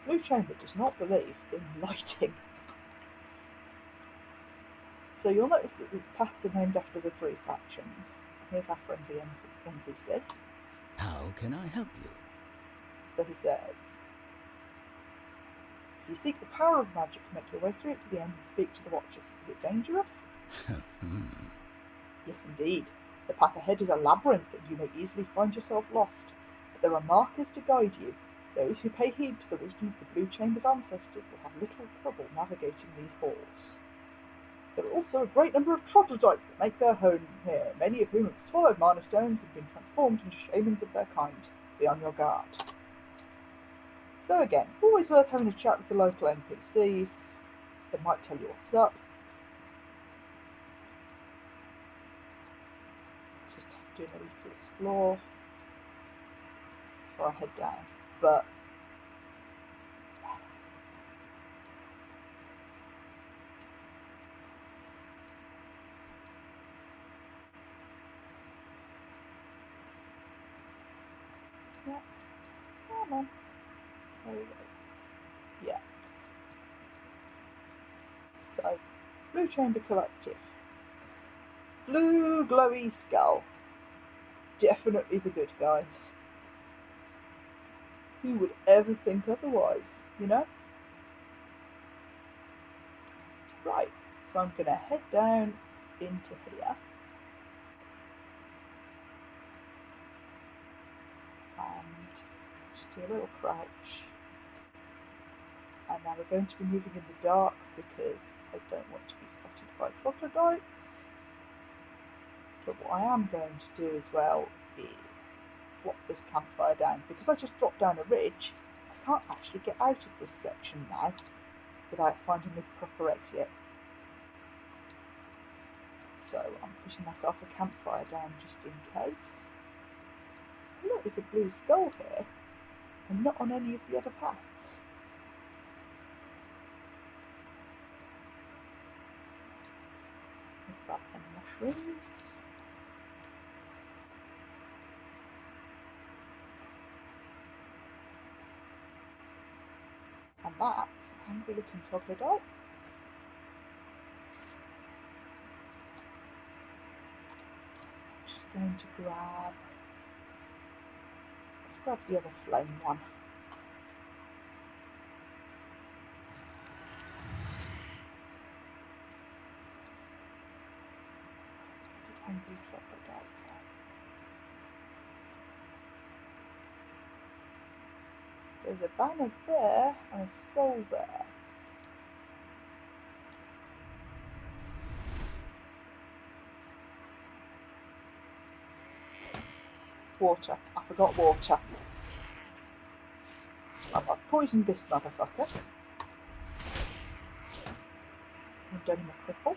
Blue Chamber does not believe in lighting. So you'll notice that the paths are named after the three factions. Here's our friendly NPC. How can I help you? So he says, if you seek the power of magic, make your way through it to the end and speak to the Watchers. Is it dangerous? Yes, indeed. The path ahead is a labyrinth and you may easily find yourself lost. But there are markers to guide you. Those who pay heed to the wisdom of the Blue Chamber's ancestors will have little trouble navigating these halls. There are also a great number of troglodytes that make their home here, many of whom have swallowed mana stones and been transformed into shamans of their kind. Be on your guard. So again, always worth having a chat with the local NPCs. They might tell you what's up. Just doing a little explore before I head down. But yeah, come on. There we go. Yeah. So, Blue Chamber Collective. Blue glowy skull. Definitely the good guys. Who would ever think otherwise, you know? Right, so I'm going to head down into here. And just do a little crouch. And now we're going to be moving in the dark because I don't want to be spotted by troglodytes. But what I am going to do as well is plop this campfire down. Because I just dropped down a ridge, I can't actually get out of this section now without finding the proper exit. So I'm putting myself a campfire down just in case. Oh, look, there's a blue skull here, and not on any of the other paths. Grab them mushrooms. And that is an angry looking troglodyte. Just going to grab, let's grab the other flame one. The angry troglodyte. So there's a banner there and a skull there. Water. I forgot water. I've poisoned this motherfucker. I've done him a cripple.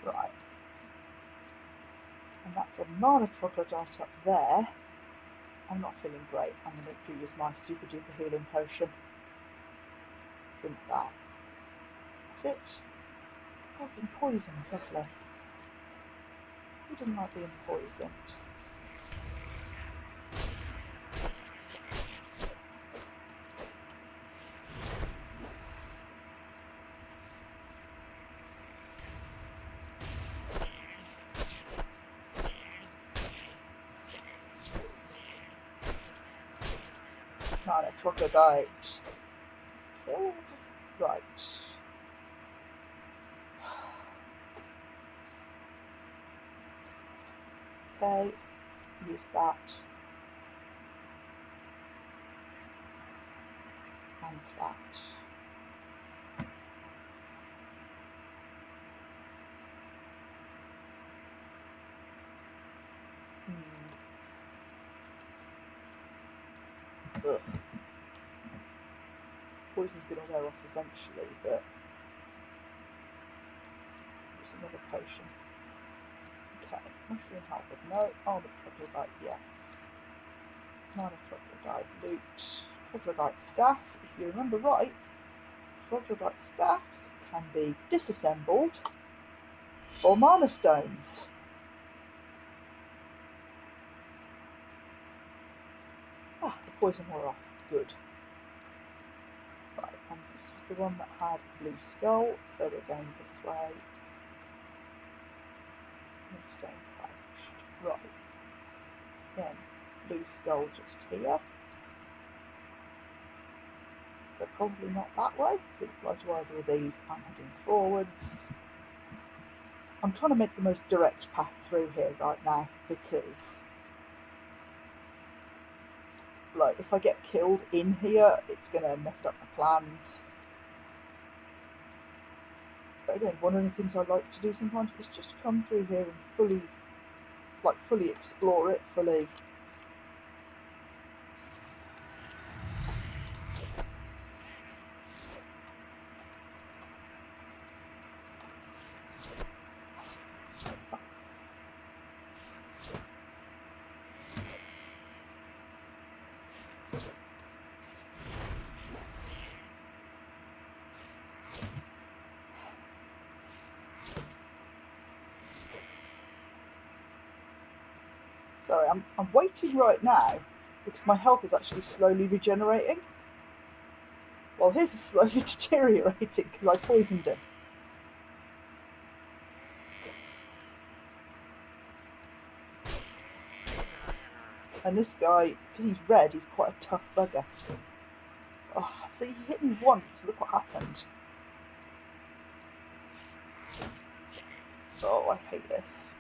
Right. And that's a mana troglodyte up there. I'm not feeling great. I'm going to use my super duper healing potion. Drink that. That's it. I've been poisoned. Lovely. Who doesn't like being poisoned? Not a troglodyte. Killed. Right. Okay, use that. And that. Ugh. Poison's going to wear off eventually, but there's another potion. Okay, mushroom halberd, no. Armored troglodyte, yes. Minor troglodyte loot. Troglodyte staff. If you remember right, troglodyte staffs can be disassembled for mana stones. Ah, the poison wore off. Good. Right, and this was the one that had blue skull, so we're going this way. Stone crouched. Right. Again, blue skull just here. So probably not that way. Could apply to either of these. I'm heading forwards. I'm trying to make the most direct path through here right now because, like, if I get killed in here, it's going to mess up my plans. But again, one of the things I like to do sometimes is just come through here and fully explore it, fully. Sorry, I'm waiting right now because my health is actually slowly regenerating. Well, his is slowly deteriorating because I poisoned him. And this guy, because he's red, he's quite a tough bugger. Oh, see, he hit me once. Look what happened. Oh, I hate this.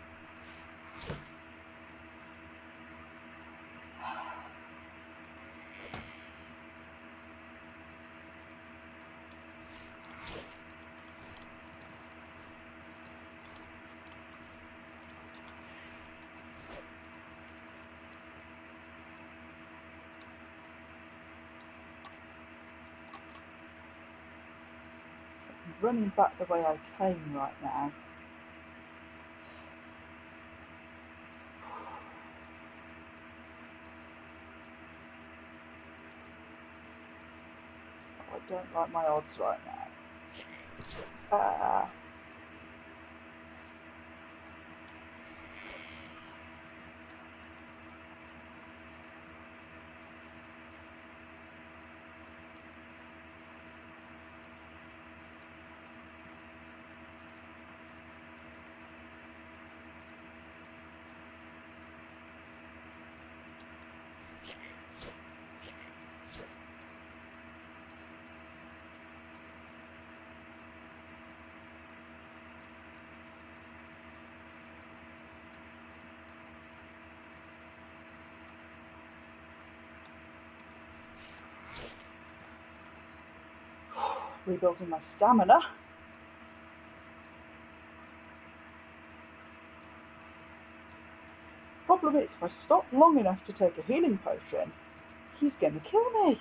So I'm running back the way I came right now. I don't like my odds right now. Rebuilding my stamina. Problem is, if I stop long enough to take a healing potion, he's going to kill me.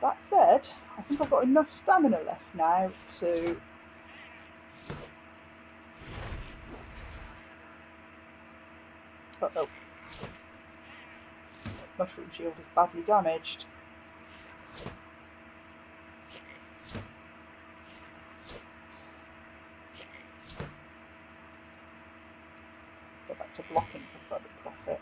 That said, I think I've got enough stamina left now to... Uh-oh. Mushroom shield is badly damaged. Go back to blocking for fun and profit.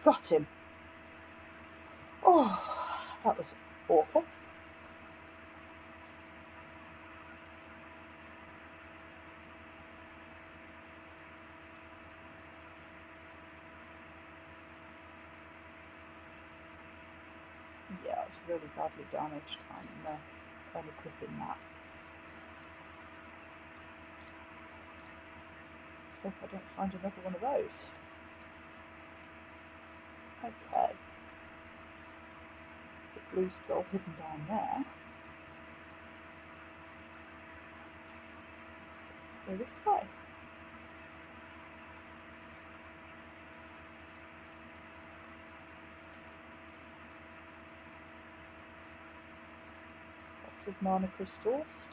Got him. Oh, that was awful. Yeah, it's really badly damaged. I'm unequipping that. Let's hope I don't find another one of those. Okay. There's a blue skull hidden down there. Go this way. Lots of mana crystals.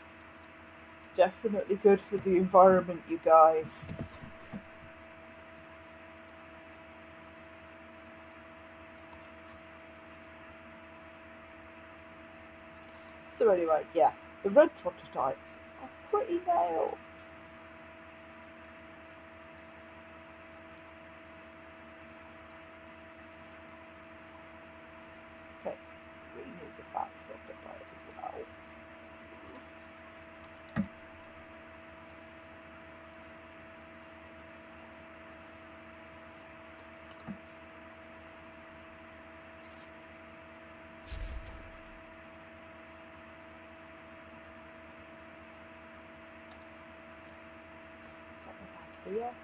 Definitely good for the environment, you guys. So anyway, yeah, the red troglodytes are pretty nails. Okay, green is a bad troglodyte as well. Drop it back here.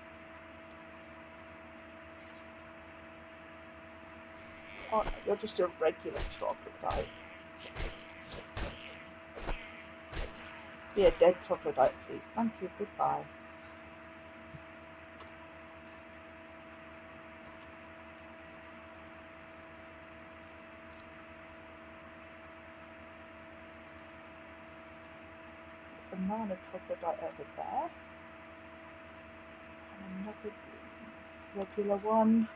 Oh no, you're just a regular troglodyte. Be a dead troglodyte, please. Thank you, goodbye. There's a mana troglodyte over there. And another regular one.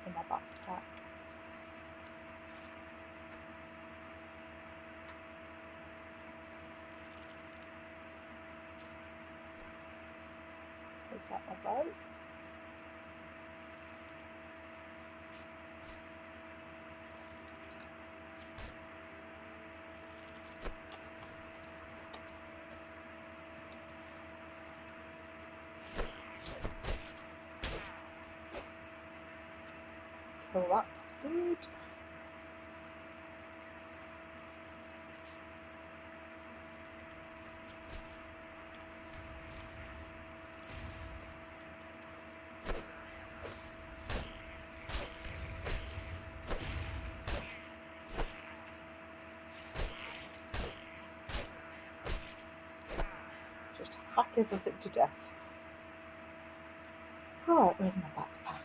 In my backpack. Take out my boat. Kill that dude. Just hack everything to death. Right, where's my backpack?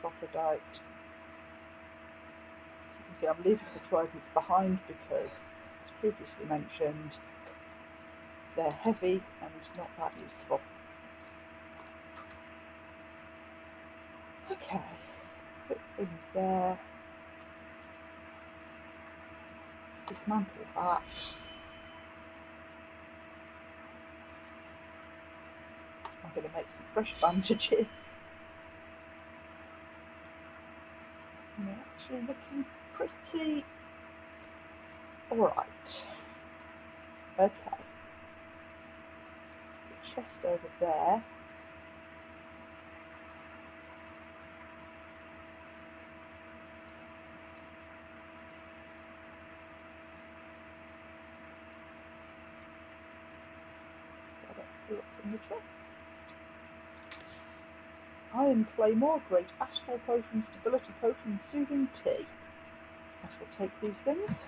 Troglodyte. As you can see, I'm leaving the tridents behind because, as previously mentioned, they're heavy and not that useful. Okay, put things there. Dismantle that. I'm going to make some fresh bandages. And they're actually looking pretty alright. Okay. There's a chest over there. So let's see what's in the chest. Iron Claymore, Great Astral Potion, Stability Potion, Soothing Tea. I shall take these things.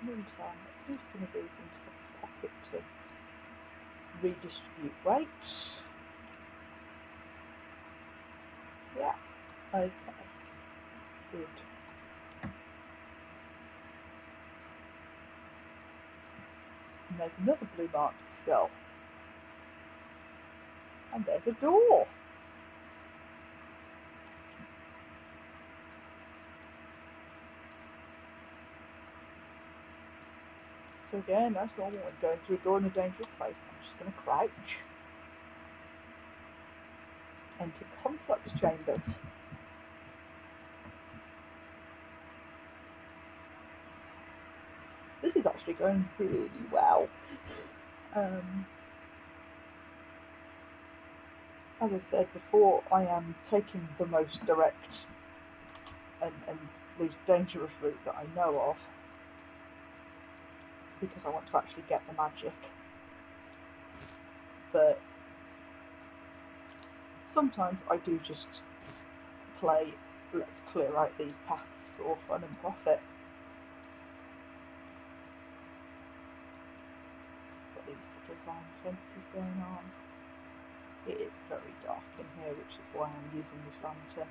Meantime, let's move some of these into the pocket to redistribute weight. Yeah, okay, good. And there's another blue marked skull. And there's a door. So again, as normal when going through a door in a dangerous place, I'm just going to crouch. Enter conflux chambers. This is actually going really well. As I said before, I am taking the most direct and least dangerous route that I know of, because I want to actually get the magic. But sometimes I do just play, let's clear out these paths for fun and profit. Got these sort of vine fences going on. It is very dark in here, which is why I'm using this lantern.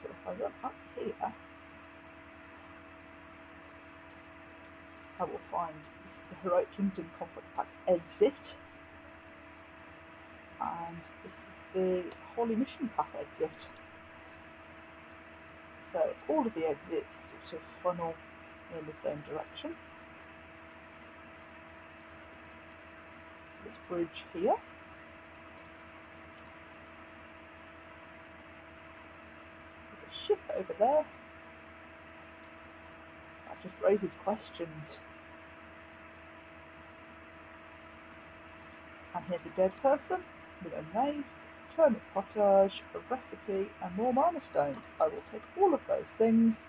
So if I run up here, I will find this is the Heroic Kingdom Complex Pack's exit, and this is the Holy Mission Path exit. So all of the exits sort of funnel in the same direction. So this bridge here. There's a ship over there. That just raises questions. And here's a dead person with a mace, turnip pottage, a recipe, and more mana stones. I will take all of those things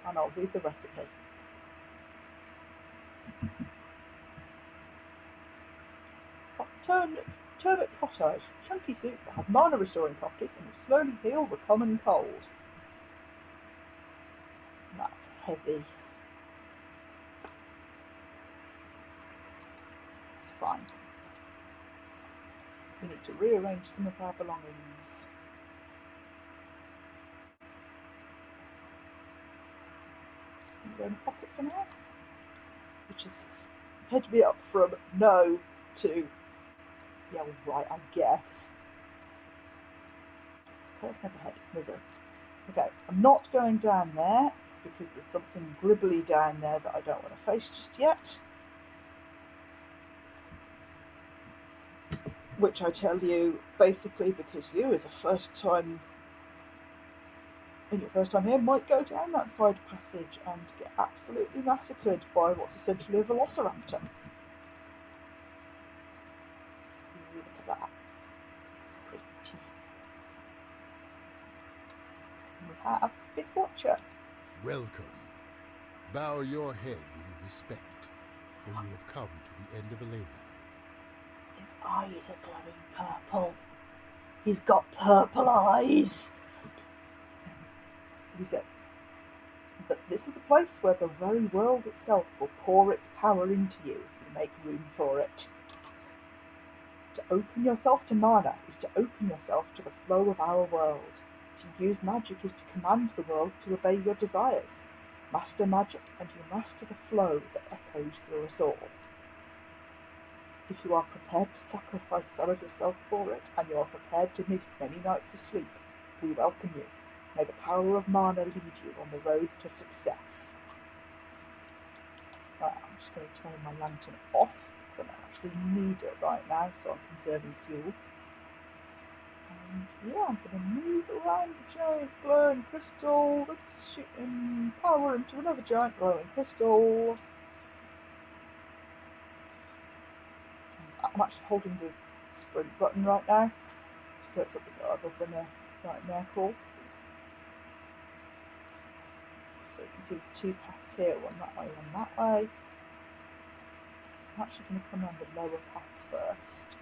and I'll read the recipe. Turnip pottage, chunky soup that has mana restoring properties and will slowly heal the common cold. And that's heavy. It's fine. We need to rearrange some of our belongings. I'm going to pocket for now, which is head me up from no to yeah, right, I guess. It's a person overhead. There's a. Okay, I'm not going down there because there's something gribbly down there that I don't want to face just yet. Which I tell you basically because you, as a first time here, might go down that side passage and get absolutely massacred by what's essentially a velociraptor. Look at that. Pretty. And we have Fifth Watcher. Welcome. Bow your head in respect, for you have come to the end of a ley line. His eyes are glowing purple. He's got purple eyes. He says that this is the place where the very world itself will pour its power into you if you make room for it. To open yourself to mana is to open yourself to the flow of our world. To use magic is to command the world to obey your desires. Master magic and you master the flow that echoes through us all. If you are prepared to sacrifice some of yourself for it, and you are prepared to miss many nights of sleep, we welcome you. May the power of mana lead you on the road to success. Right, I'm just going to turn my lantern off, because I don't actually need it right now, so I'm conserving fuel. And yeah, I'm going to move around the giant glowing crystal that's shooting power into another giant glowing crystal. I'm actually holding the sprint button right now to get something other than a nightmare call. So you can see the two paths here, one that way, one that way. I'm actually going to come around the lower path first.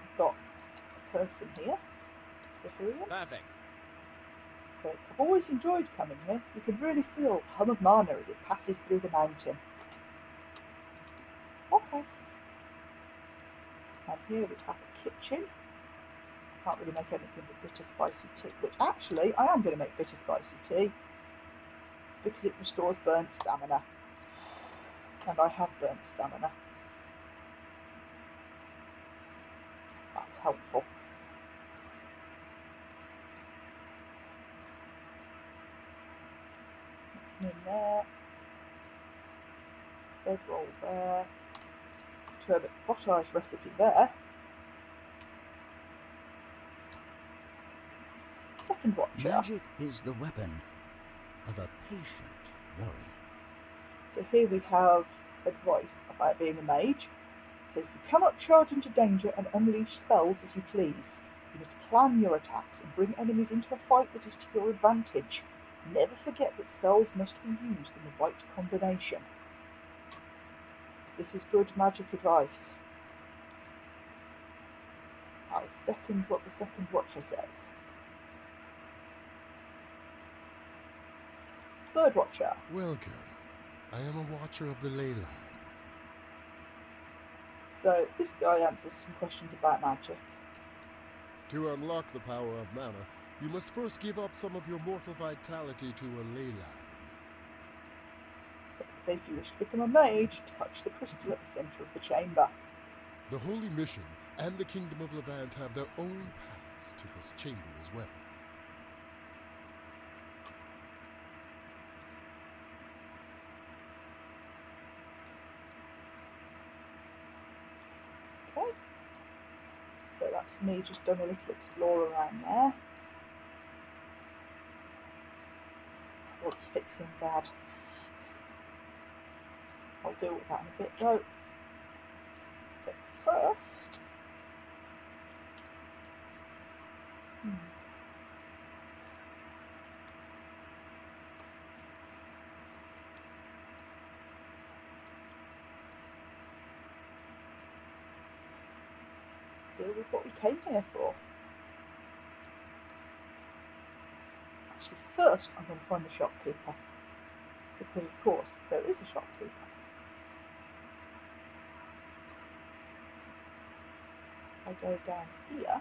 I've got a person here. Zephyrian. Perfect. Says, I've always enjoyed coming here. You can really feel the hum of mana as it passes through the mountain. Okay. And here we have a kitchen. I can't really make anything but bitter spicy tea, which actually I am going to make bitter spicy tea because it restores burnt stamina. And I have burnt stamina. That's helpful. In there, bread roll there, turbot potage recipe there. Second Watcher. Magic is the weapon of a patient warrior. So here we have advice about being a mage. It says you cannot charge into danger and unleash spells as you please. You must plan your attacks and bring enemies into a fight that is to your advantage. Never forget that spells must be used in the right combination. This is good magic advice. I second what the second watcher says. Third watcher. Welcome. I am a watcher of the ley line. So this guy answers some questions about magic. To unlock the power of mana, you must first give up some of your mortal vitality to a ley line. So if you wish to become a mage, touch the crystal at the centre of the chamber. The Holy Mission and the Kingdom of Levant have their own paths to this chamber as well. Okay. So that's me just done a little explore around there. What's fixing bad? I'll deal with that in a bit though. So first, deal with what we came here for. Actually, first I'm going to find the shopkeeper, because of course there is a shopkeeper. I go down here.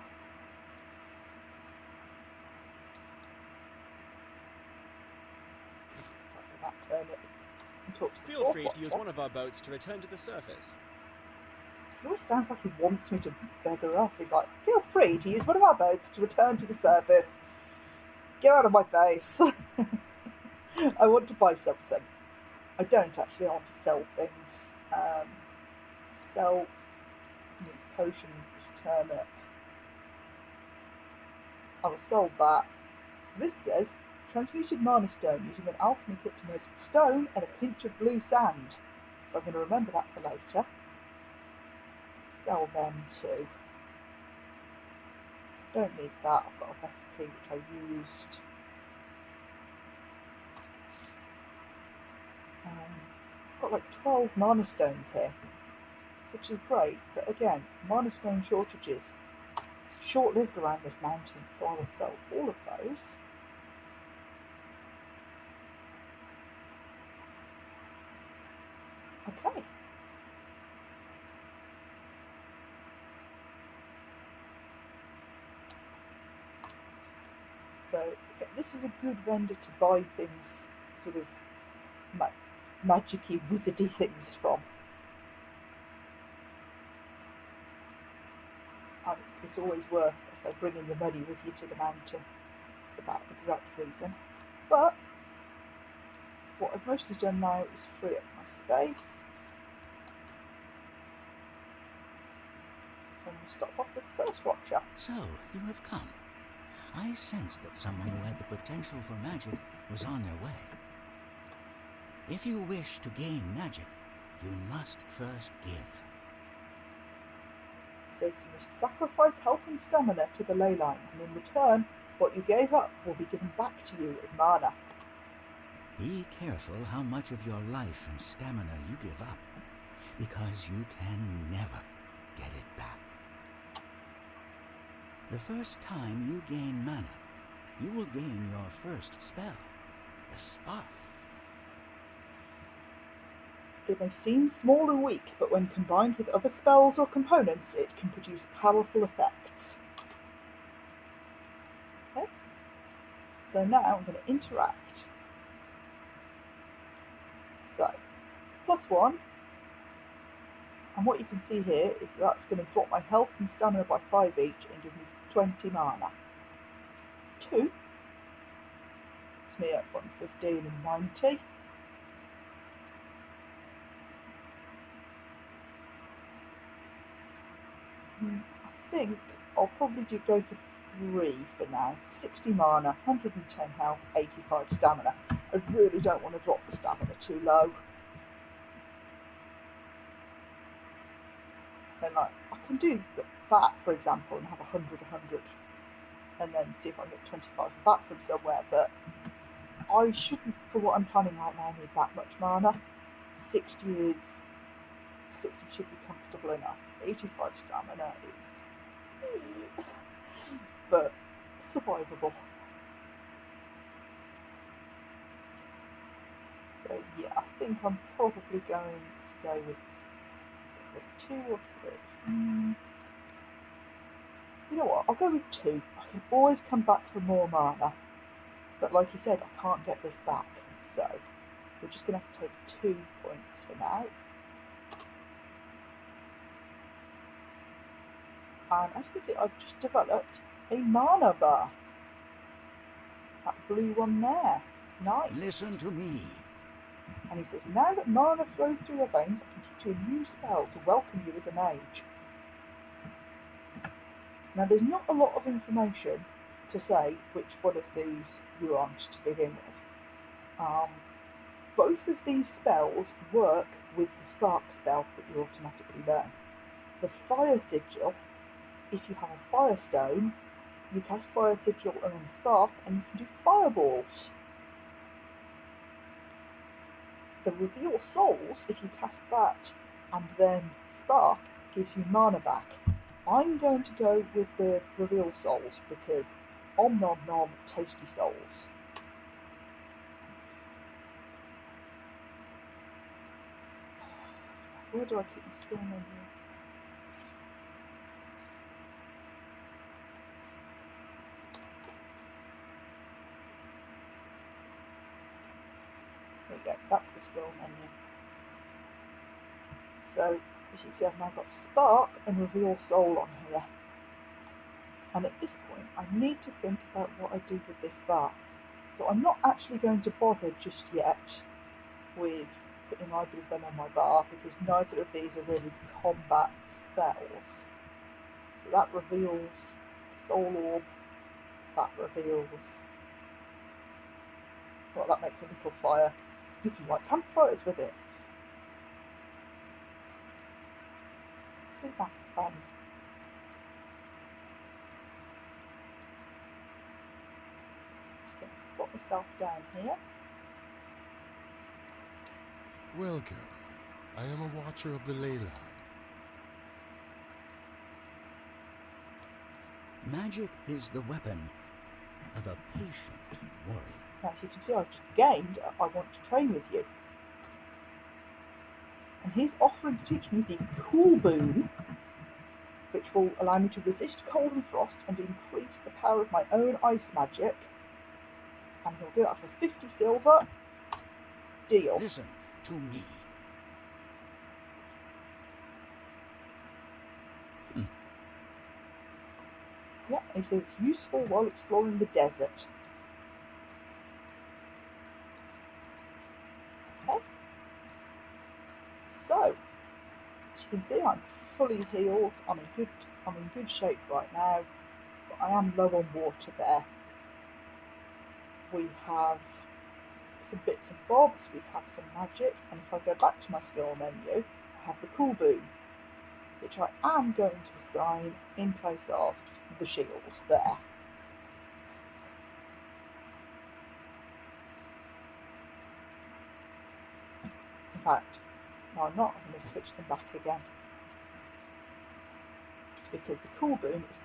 That turnip and talk to the Feel fourth free to use watcher. one of our boats to return to the surface. It always sounds like he wants me to beggar off. He's like, feel free to use one of our boats to return to the surface. Get out of my face. I want to buy something. I don't actually. I want to sell things. Sell some of these potions, this turnip. I will sell that. So this says, transmuted mana stone using an alchemy kit to merge the stone and a pinch of blue sand. So I'm going to remember that for later. Sell them too. Don't need that. I've got a recipe which I used. I've got like 12 mana stones here, which is great, but again, mana stone shortages short-lived around this mountain, so I will sell all of those. Okay. So this is a good vendor to buy things, sort of magic-y, wizardy things from. And it's always worth, so bringing your money with you to the mountain for that exact reason. But what I've mostly done now is free up my space. So I'm going to stop off with the first watcher. So, you have come. I sensed that someone who had the potential for magic was on their way. If you wish to gain magic, you must first give. It says you must sacrifice health and stamina to the ley line, and in return, what you gave up will be given back to you as mana. Be careful how much of your life and stamina you give up, because you can never get it back. The first time you gain mana, you will gain your first spell, the Spark. It may seem small and weak, but when combined with other spells or components, it can produce powerful effects. Okay, so now I'm going to interact. So, +1, and what you can see here is that's going to drop my health and stamina by 5 each and give me 20 mana. 2, it's me at 115 and 90. I think I'll probably go for 3 for now. 60 mana, 110 health, 85 stamina. I really don't want to drop the stamina too low. And like, I can do that, for example, and have 100, and then see if I can get 25 of that from somewhere, but I shouldn't, for what I'm planning right now, need that much mana. 60 should be comfortable enough. 85 stamina is... but survivable. So yeah, I think I'm probably going to go with 2 or 3. You know what, I'll go with 2. I can always come back for more mana. But like you said, I can't get this back. So we're just going to have to take 2 points for now. And as you can see, I've just developed a mana bar. That blue one there. Nice. Listen to me. And he says, now that mana flows through your veins, I can teach you a new spell to welcome you as a mage. Now there's not a lot of information to say which one of these you aren't to begin with. Both of these spells work with the spark spell that you automatically learn. The fire sigil, if you have a firestone, you cast fire sigil and then spark, and you can do fireballs. The reveal souls, if you cast that and then spark, gives you mana back. I'm going to go with the reveal souls because om nom nom, tasty souls. Where do I keep my skill menu? There we go, that's the skill menu. So, as you can see, I've now got Spark and Reveal Soul on here. And at this point, I need to think about what I do with this bar. So I'm not actually going to bother just yet with putting either of them on my bar, because neither of these are really combat spells. So that reveals Soul Orb, that reveals... well, that makes a little fire. You can light campfires with it. Isn't that fun? Just going to drop myself down here. Welcome. I am a watcher of the ley line. Magic is the weapon of a patient warrior. Now, as you can see, I've just gained I want to train with you. And he's offering to teach me the Cool Boon, which will allow me to resist cold and frost and increase the power of my own ice magic. And he'll do that for 50 silver. Deal. Listen to me. Yeah, he says it's useful while exploring the desert. Okay. So, as you can see, I'm fully healed. I'm in good shape right now, but I am low on water there. We have some bits and bobs, we have some magic, and if I go back to my skill menu, I have the Cool Boon, which I am going to assign in place of the shield there. In fact, no, I'm not. I'm going to switch them back again, because the Cool Boon is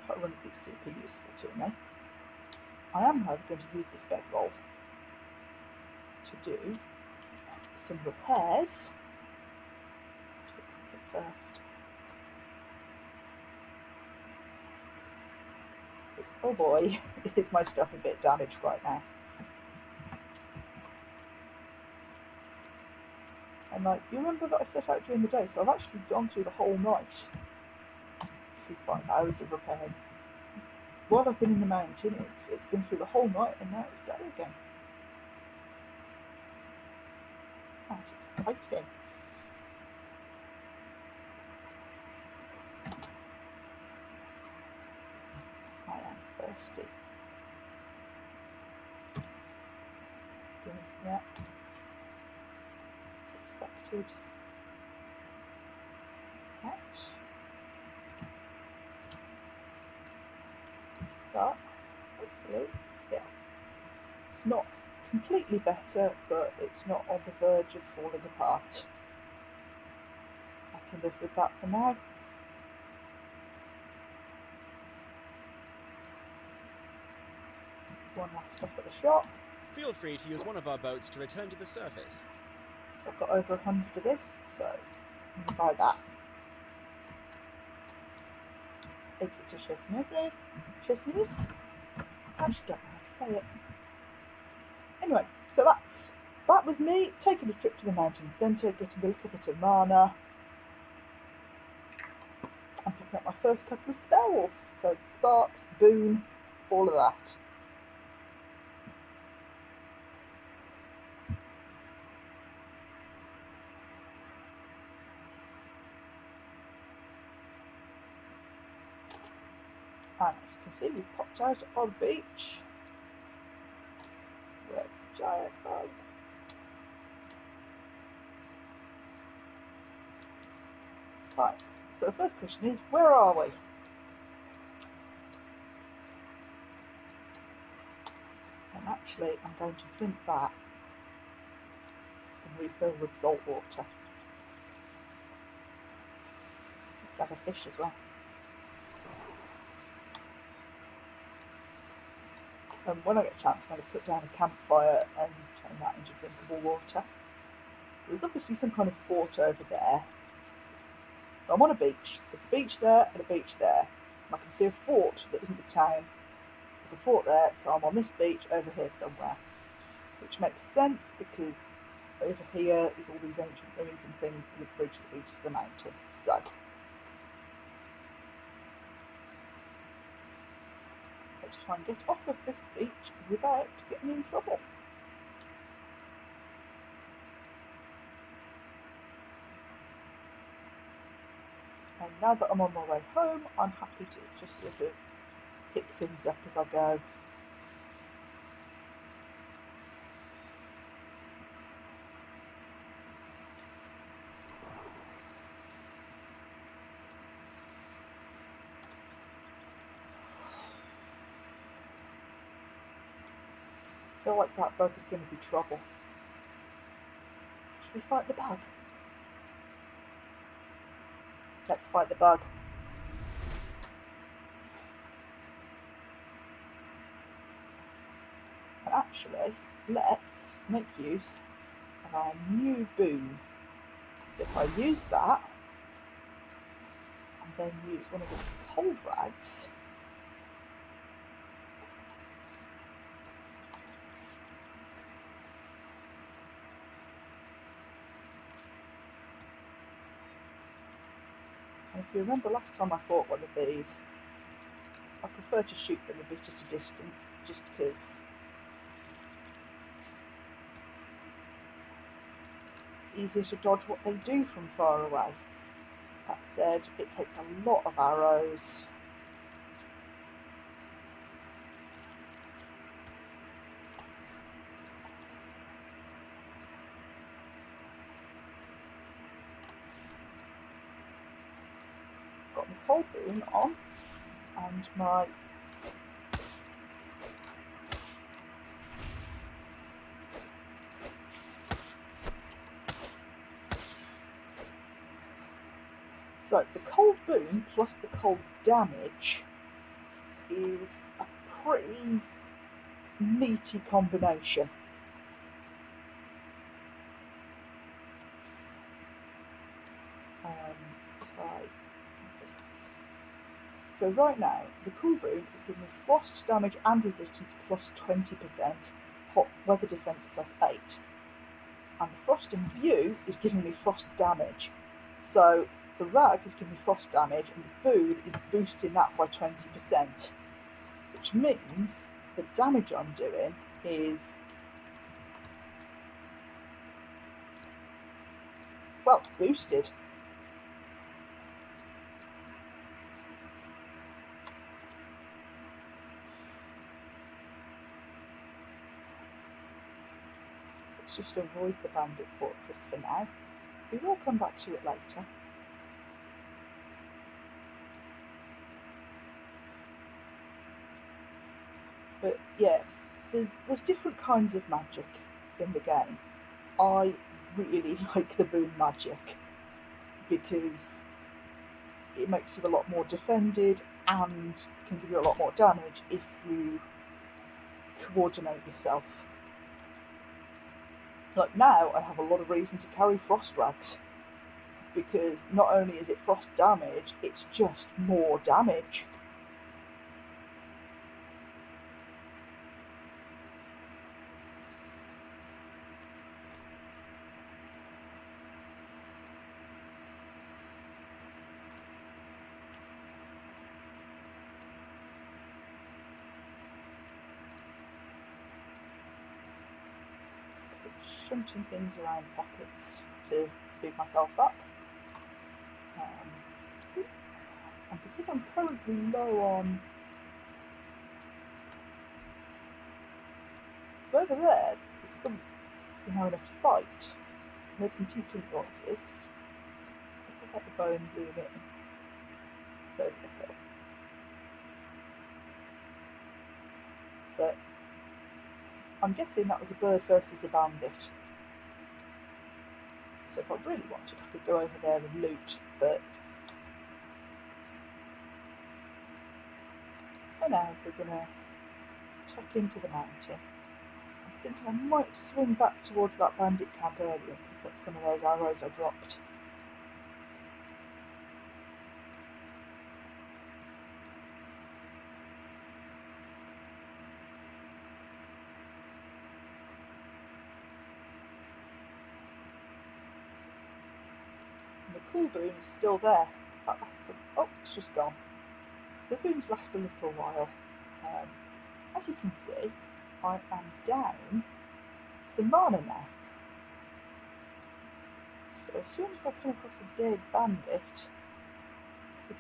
currently super useful to me. I am, however, going to use this bedroll to do some repairs. First. Oh boy, is my stuff a bit damaged right now. And like, you remember that I set out during the day, so I've actually gone through the whole night. Through 5 hours of repairs. While I've been in the mountain, it's been through the whole night, and now it's day again. That's exciting. I am thirsty. Yeah. Expected. Right. that, hopefully. Yeah. It's not completely better, but it's not on the verge of falling apart. I can live with that for now. One last stop at the shop. Feel free to use one of our boats to return to the surface. So I've got over 100 of this, so I'm going to buy that. Exit to Chesnez. Chesnez? I just don't know how to say it. Anyway, so that was me taking a trip to the mountain centre, getting a little bit of mana, and picking up my first couple of spells. So the sparks, the boon, all of that. And as you can see, we've popped out on the beach. Where's the giant bug? Right, so the first question is, where are we? And actually, I'm going to drink that and refill with salt water. Grab a fish as well. And when I get a chance, I'm going to put down a campfire and turn that into drinkable water. So there's obviously some kind of fort over there. I'm on a beach. There's a beach there and a beach there. And I can see a fort that isn't the town. There's a fort there, so I'm on this beach over here somewhere. Which makes sense because over here is all these ancient ruins and things and the bridge that leads to the mountain. So let's try and get off of this beach without getting in trouble. And now that I'm on my way home, I'm happy to just sort of pick things up as I go. I feel like that bug is going to be trouble. Should we fight the bug? Let's fight the bug. And actually, let's make use of our new boon. So if I use that, and then use one of these cold rags, and if you remember last time I fought one of these, I prefer to shoot them a bit at a distance, just because it's easier to dodge what they do from far away. That said, it takes a lot of arrows. Got my cold boon on, and my so the cold boon plus the cold damage is a pretty meaty combination. Right. So right now, the cool boon is giving me frost damage and resistance plus 20%, hot weather defense plus 8. And the frost imbue is giving me frost damage. So the rag is giving me frost damage and the boon is boosting that by 20%. Which means the damage I'm doing is, well, boosted. Let's just avoid the bandit fortress for now. We will come back to it later. But yeah, there's different kinds of magic in the game. I really like the boon magic because it makes you a lot more defended and can give you a lot more damage if you coordinate yourself. Like now, I have a lot of reason to carry frost rags because not only is it frost damage, it's just more damage. Shunting things around pockets to speed myself up. And because I'm currently low on... So over there, there's somehow in a fight. I heard some tink noises. Look at the bone zoom in. It's over the hill. But I'm guessing that was a bird versus a bandit. So if I really wanted, I could go over there and loot, but for now we're going to tuck into the mountain. I'm thinking I might swing back towards that bandit camp earlier and pick up some of those arrows I dropped. The cool boon is still there. That lasts oh, it's just gone. The boons last a little while. As you can see, I am down some mana now. So as soon as I come across a dead bandit, I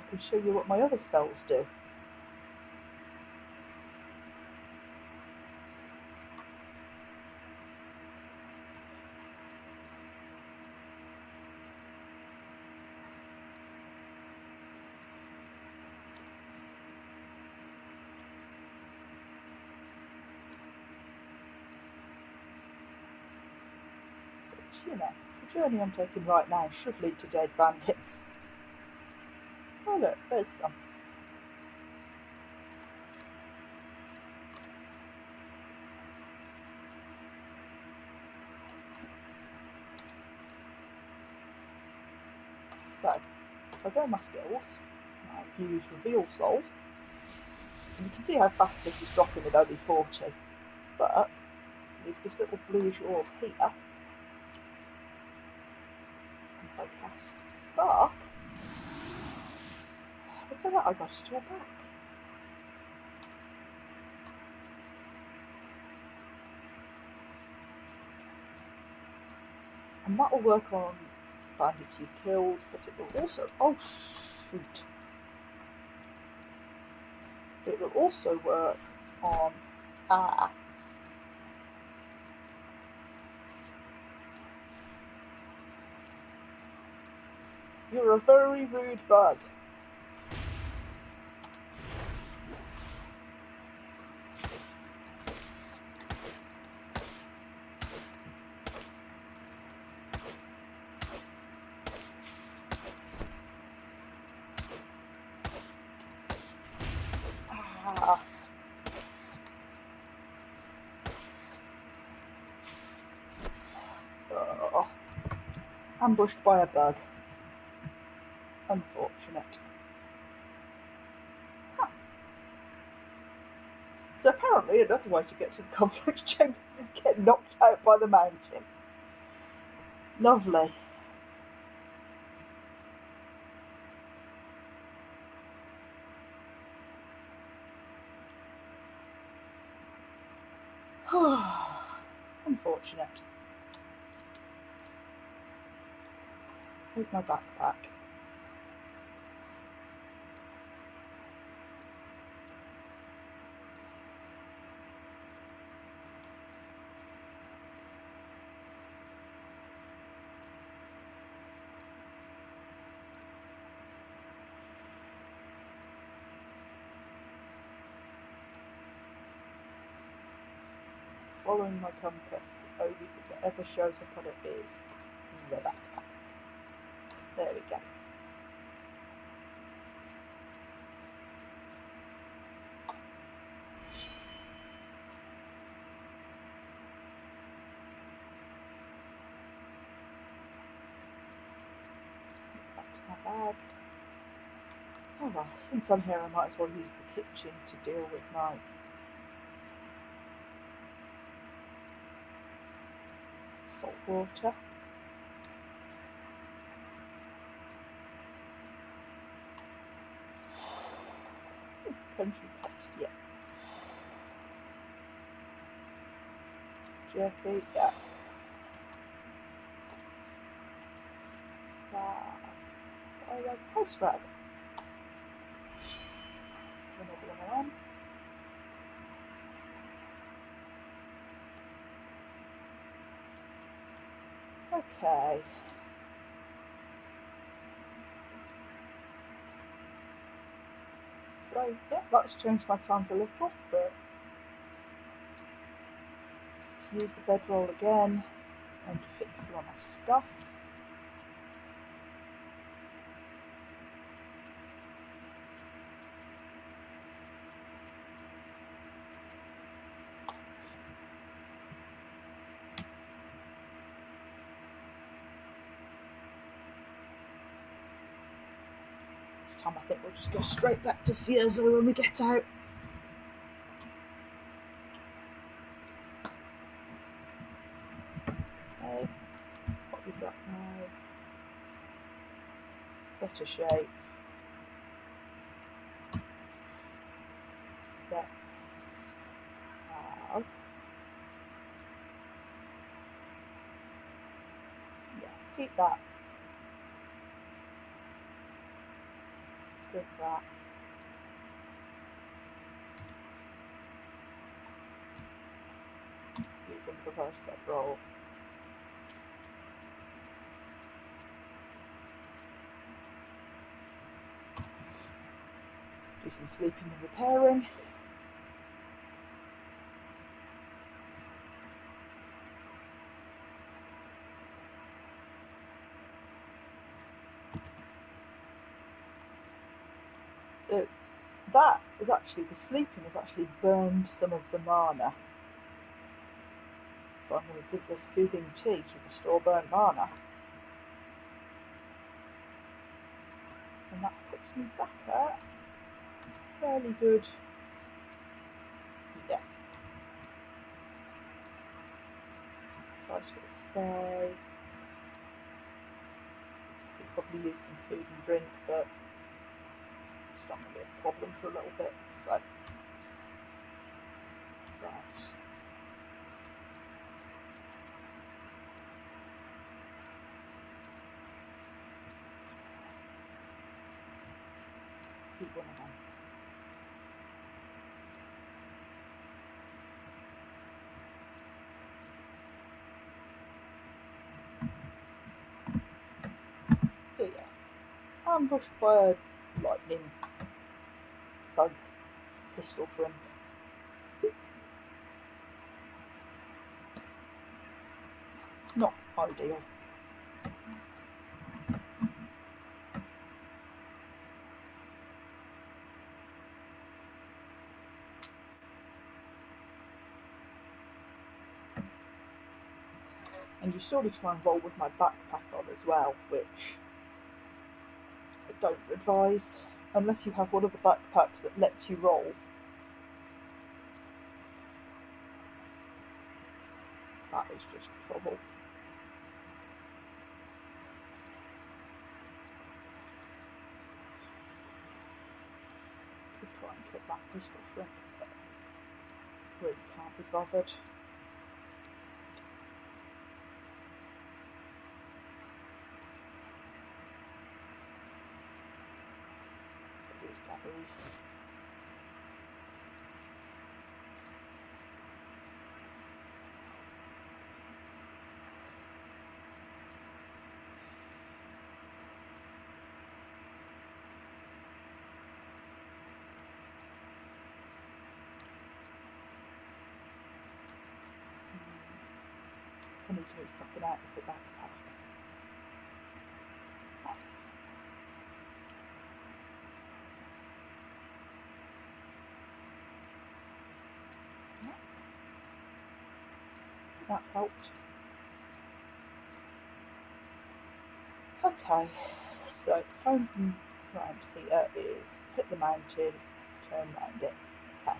can show you what my other spells do. You know, the journey I'm taking right now should lead to dead bandits. Oh look, there's some. So, if I go in my skills, I use Reveal Soul, and you can see how fast this is dropping with only 40. But, leave this little bluish orb here. If I cast Spark, look at that, I got it all back. And that will work on bandits you've killed, but it will also... Oh, shoot. But it will also work on... You're a very rude bug. Ambushed by a bug. Unfortunate. Huh. So apparently another way to get to the conflict chambers is get knocked out by the mountain. Lovely. Unfortunate. Here's my backpack. following my compass, the only thing that ever shows up on it is the backpack. There we go. Back to my bag. Oh well, since I'm here I might as well use the kitchen to deal with my salt water. Country paste, yeah. Jerky, yeah. Ice rag. Another one of them. Okay. So, yeah, that's changed my plans a little, but to use the bedroll again and fix some of my stuff. This time I think we'll just go straight back to Cierzo when we get out. Okay, what we got now? Better shape. Let's have, yeah, see that. Drink that. Using reverse bedroll. Do some sleeping and repairing. So that is actually, the sleeping has actually burned some of the mana. So I'm going to drink this soothing tea to restore burnt mana. And that puts me back at fairly good, yeah. I was going to say, could probably use some food and drink, but it's not going to be a problem for a little bit, so. Right. Eat one of them. So yeah, ambushed by a lightning bug pistol shrimp. It's not ideal. And you sort of try and roll with my backpack on as well, which I don't advise, unless you have one of the backpacks that lets you roll. That is just trouble. Could try and kill that pistol shrimp, but really can't be bothered. These gabberies. I need to move something out of the backpack. That's helped. Okay, so home from round here is hit the mountain, turn round it. Okay.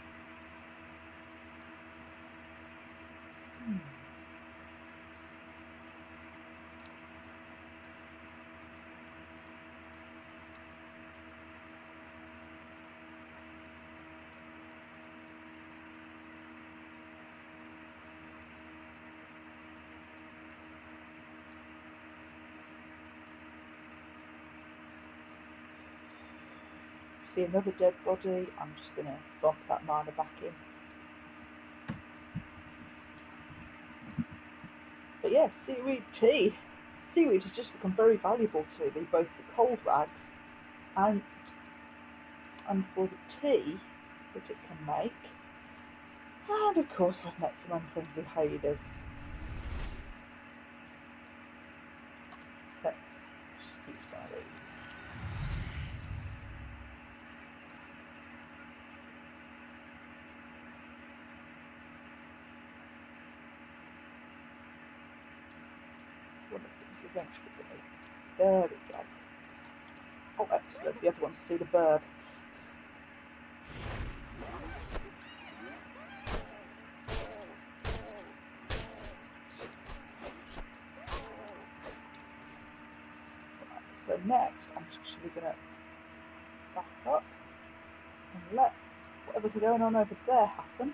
See another dead body, I'm just going to bump that mana back in. But yeah, seaweed tea. Seaweed has just become very valuable to me, both for cold rags and for the tea that it can make. And of course I've met some unfriendly hyenas. Let's just use one of these. One of these eventually will be. There we go. Oh, excellent. The other one's see the burb. So next, I'm actually going to back up and let whatever's going on over there happen.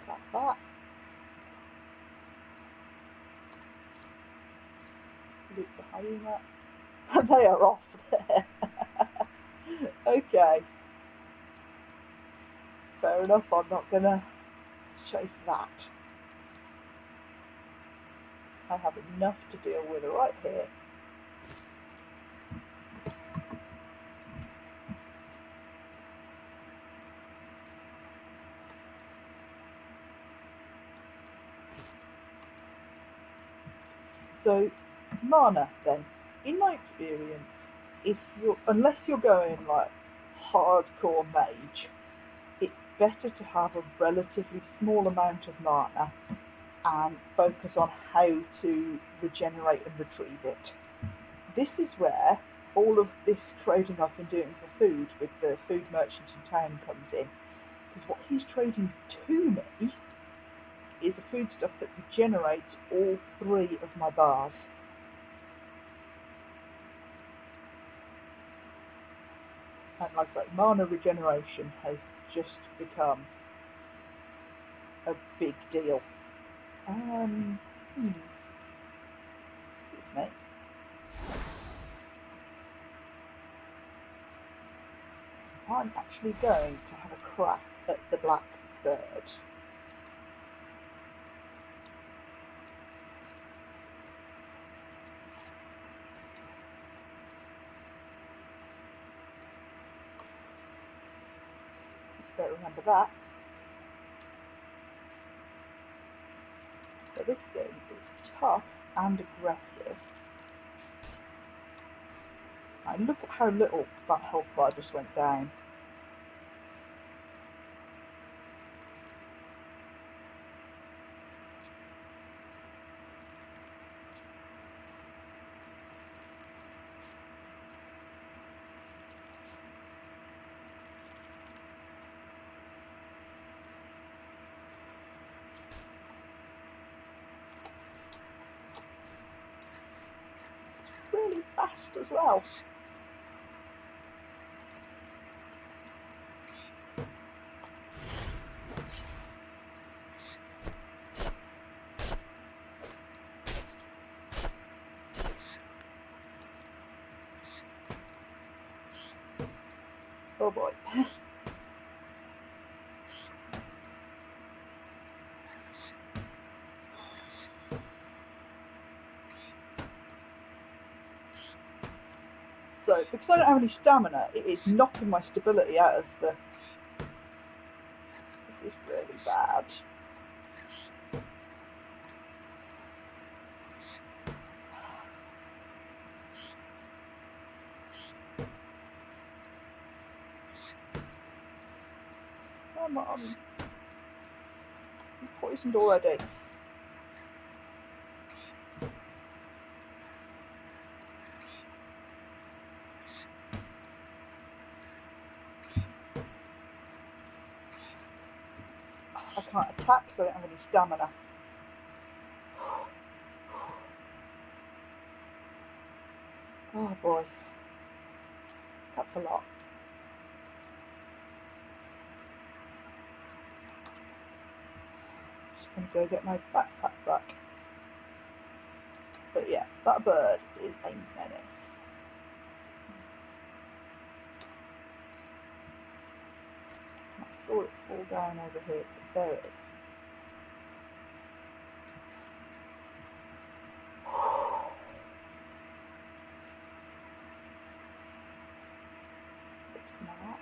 Like that. Loop the hyena. And they are off there. Okay. Fair enough, I'm not going to chase that. I have enough to deal with right here. So, mana then. In my experience, unless you're going like hardcore mage, it's better to have a relatively small amount of mana and focus on how to regenerate and retrieve it. This is where all of this trading I've been doing for food with the food merchant in town comes in. Because what he's trading to me is a foodstuff that regenerates all 3 of my bars. And like I say, mana regeneration has just become a big deal. Excuse me. I'm actually going to have a crack at the black bird. Better remember that. So this thing is tough and aggressive. Now look at how little that health bar just went down. It's really fast as well. Oh boy. So, because I don't have any stamina, it is knocking my stability out of the... This is really bad. Come on. I'm poisoned already. I can't attack because I don't have any stamina. Oh boy. That's a lot. Just going to go get my backpack back. But yeah, that bird is a menace. I saw it fall down over here, so there it is. Fix that.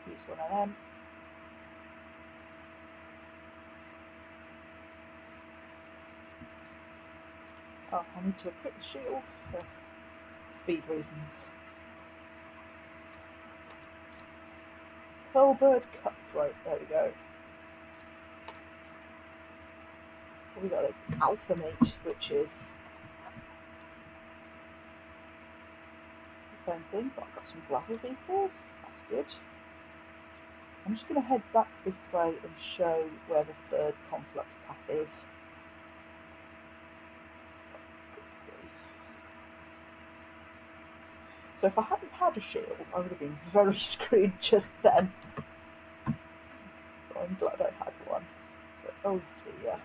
Use one of them. Oh, I need to equip the shield for speed reasons. Pearlbird Cutthroat, there we go. So we got this alpha meat, which is the same thing, but I've got some gravel beetles, that's good. I'm just going to head back this way and show where the third conflux path is. So if I hadn't had a shield, I would have been very screwed just then. So I'm glad I had one. But oh dear.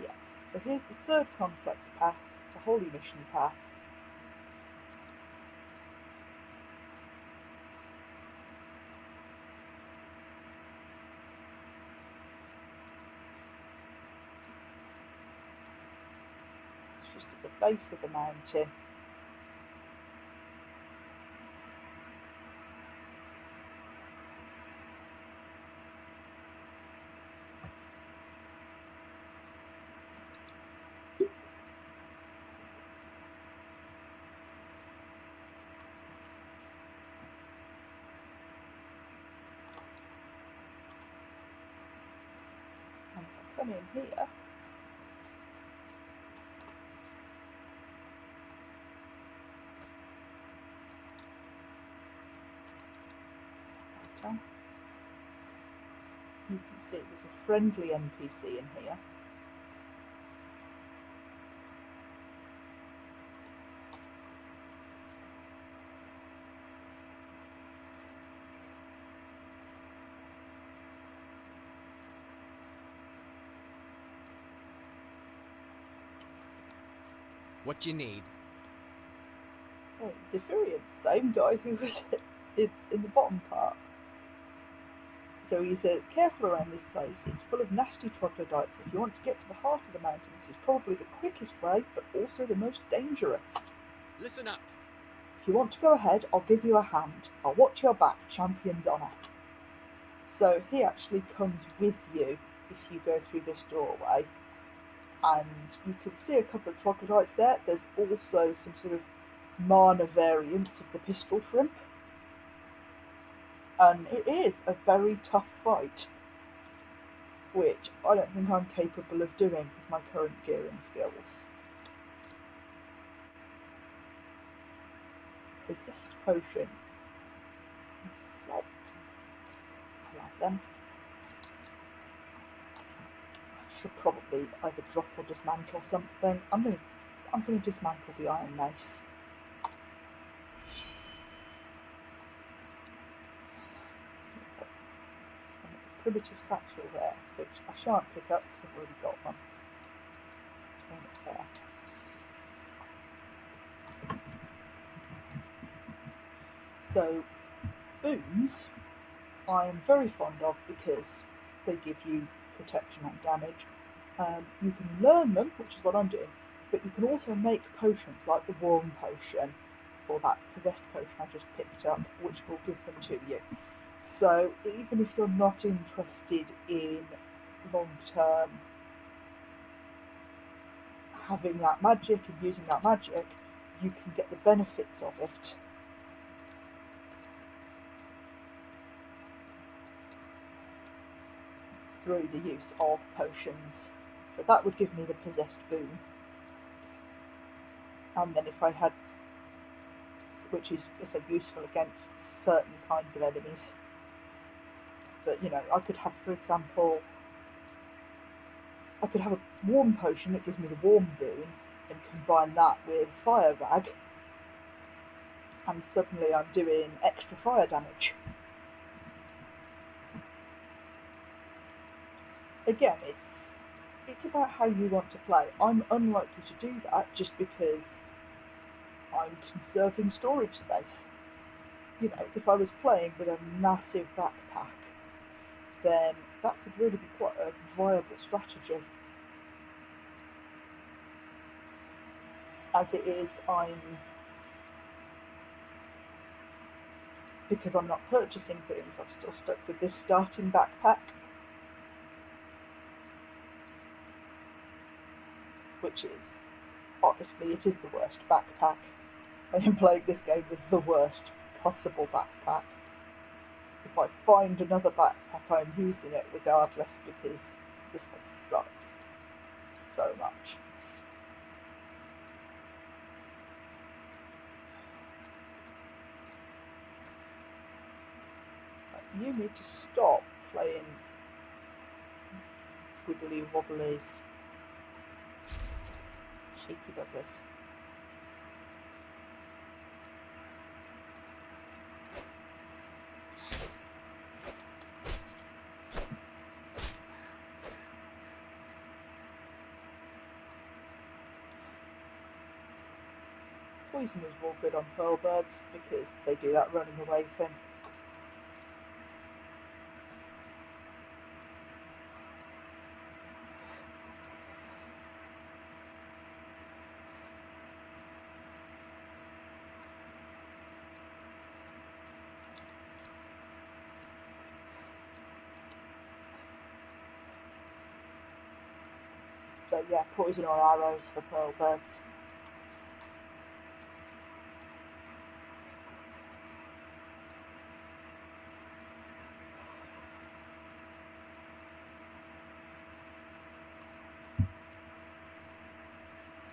Yeah, so here's the third conflux path, the Holy Mission path. It's just at the base of the mountain. And if I come in here, you can see there's a friendly NPC in here. What do you need? So Zephyrian, same guy who was in the bottom part. So he says, careful around this place, it's full of nasty troglodytes. If you want to get to the heart of the mountain, this is probably the quickest way, but also the most dangerous. Listen up. If you want to go ahead, I'll give you a hand. I'll watch your back, champion's honour. So he actually comes with you if you go through this doorway. And you can see a couple of troglodytes there. There's also some sort of mana variants of the pistol shrimp. And it is a very tough fight, which I don't think I'm capable of doing with my current gear and skills. Possessed Potion and Salt. I like them. I should probably either drop or dismantle something. I'm gonna dismantle the Iron Mace. Primitive satchel there, which I shan't pick up because I've already got one. Turn it there. So, boons I am very fond of because they give you protection and damage. You can learn them, which is what I'm doing. But you can also make potions like the warm potion or that possessed potion I just picked up, which will give them to you. So even if you're not interested in long-term having that magic and using that magic, you can get the benefits of it through the use of potions. So that would give me the possessed boon. And then if I had, which is so useful against certain kinds of enemies, but you know, I could have, for example, I could have a warm potion that gives me the warm boon and combine that with fire rag, and suddenly I'm doing extra fire damage. Again, it's about how you want to play. I'm unlikely to do that just because I'm conserving storage space. You know, if I was playing with a massive backpack, then that could really be quite a viable strategy. As it is, because I'm not purchasing things, I'm still stuck with this starting backpack, which is, honestly, it is the worst backpack. I am playing this game with the worst possible backpack. If I find another backpack, I'm using it regardless, because this one sucks so much. You need to stop playing wibbly wobbly cheeky buggers. Poison is real good on pearl birds because they do that running away thing. So yeah, poison or arrows for pearl birds.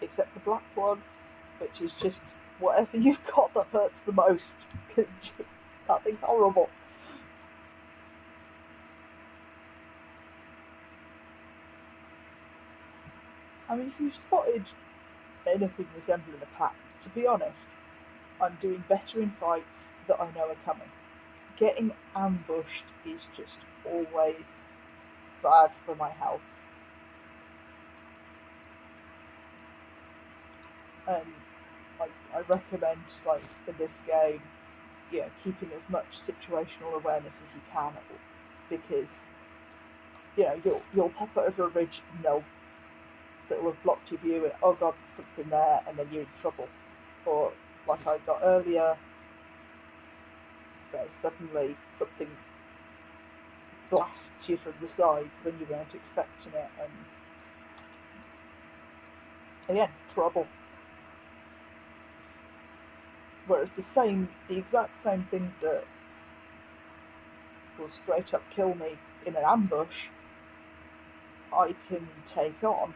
Except the black one, which is just whatever you've got that hurts the most, because that thing's horrible. I mean, if you've spotted anything resembling a pack, to be honest, I'm doing better in fights that I know are coming. Getting ambushed is just always bad for my health. And I recommend, like, in this game, keeping as much situational awareness as you can, because you'll pop over a ridge and that'll have blocked your view, and oh god, there's something there, and then you're in trouble. Or like I got earlier, so suddenly something blasts you from the side when you weren't expecting it, and again, trouble. Whereas the exact same things that will straight up kill me in an ambush, I can take on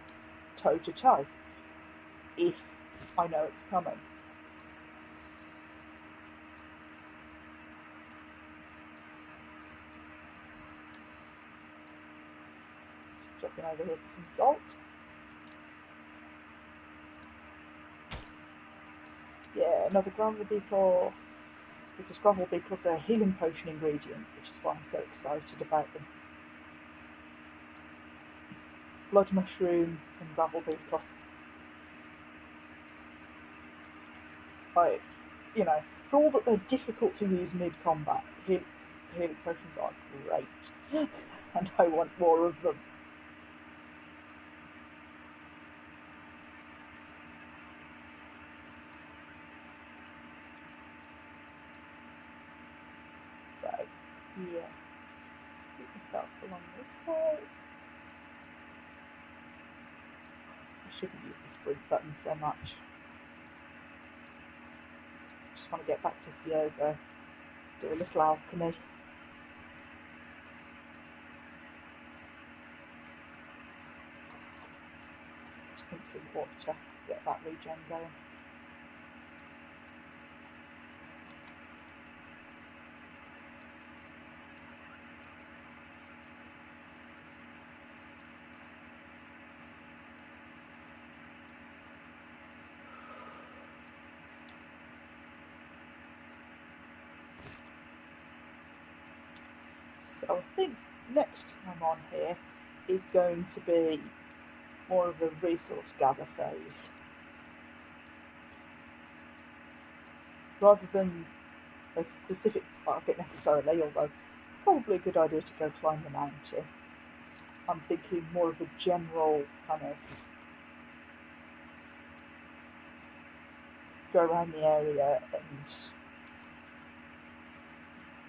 toe to toe if I know it's coming. Dropping over here for some salt. Yeah, another gravel beetle, because gravel beetles are a healing potion ingredient, which is why I'm so excited about them. Blood mushroom and gravel beetle. For all that they're difficult to use mid-combat, healing potions are great, and I want more of them. So, yeah. Scoot myself along this way. I shouldn't use the sprint button so much. Just want to get back to Cierzo, do a little alchemy. Drink some water, get that regen going. So I think next time on here is going to be more of a resource gather phase. Rather than a specific target necessarily, although probably a good idea to go climb the mountain. I'm thinking more of a general kind of go around the area and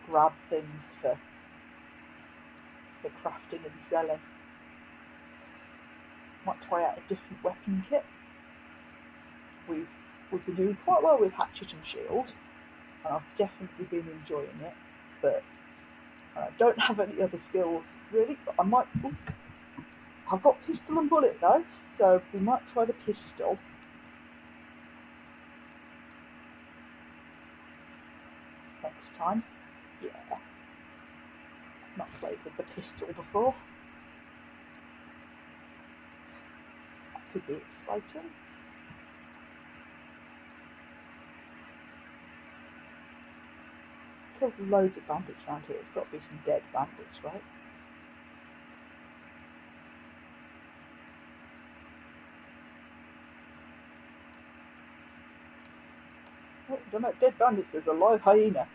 grab things for crafting and selling. Might try out a different weapon kit. We've been doing quite well with hatchet and shield, and I've definitely been enjoying it, but I don't have any other skills really, but I might... Ooh, I've got pistol and bullet though, so we might try the pistol. Next time. Yeah. I've not played with the pistol before. That could be exciting. Killed loads of bandits around here. There's got to be some dead bandits, right? Oh, I don't know, dead bandits, there's a live hyena.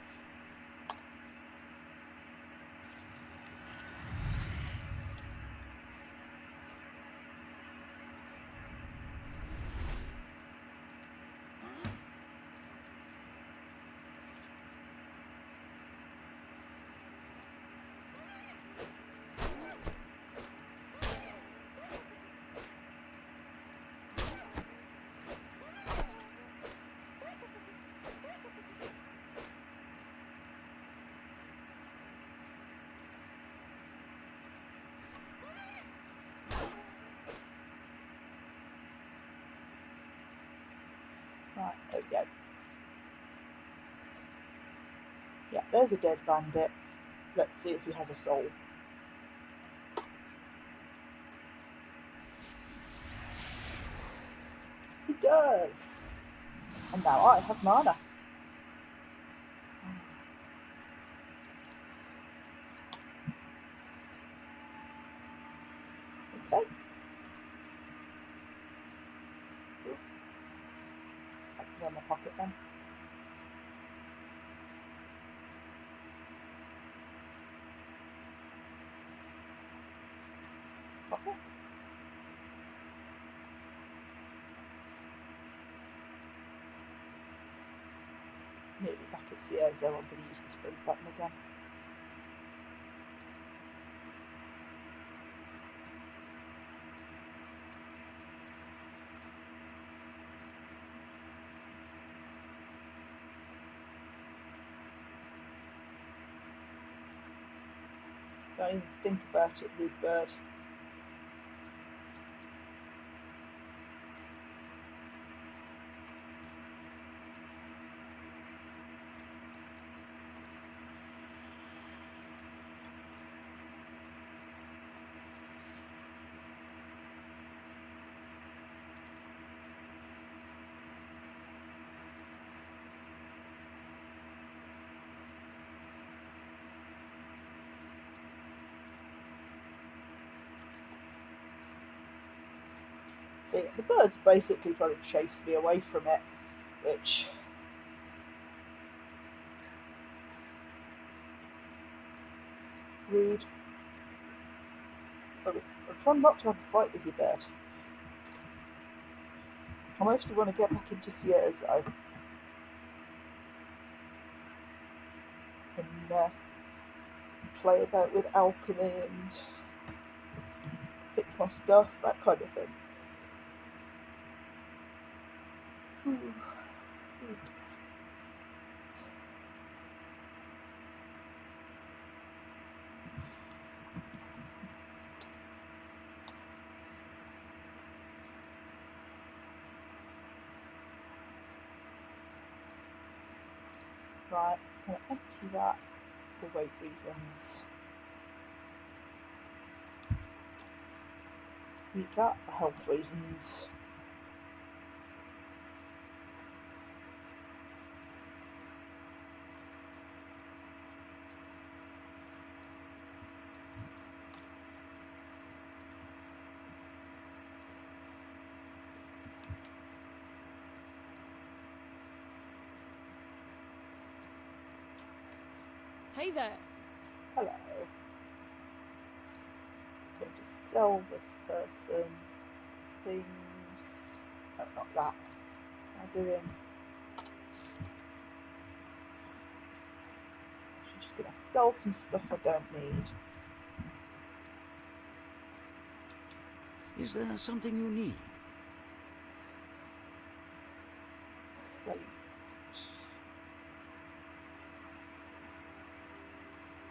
Right, there we go. Yeah, there's a dead bandit. Let's see if he has a soul. He does! And now I have mana. Okay. Ooh. I can go in my pocket then. Pocket. Nearly back at Cierzo, I'm going to use the sprint button again. Don't even think about it, rude bird. See, the bird's basically trying to chase me away from it, which... rude. I'm trying not to have a fight with you, bird. I mostly want to get back into Cierzo. And play about with alchemy and fix my stuff, that kind of thing. Ooh. Right, I'm going to empty that for weight reasons. Eat that for health reasons. Hey there. Hello. I'm going to sell this person things. No, not that. What am I doing? I'm just going to sell some stuff I don't need. Is there something you need? Sell.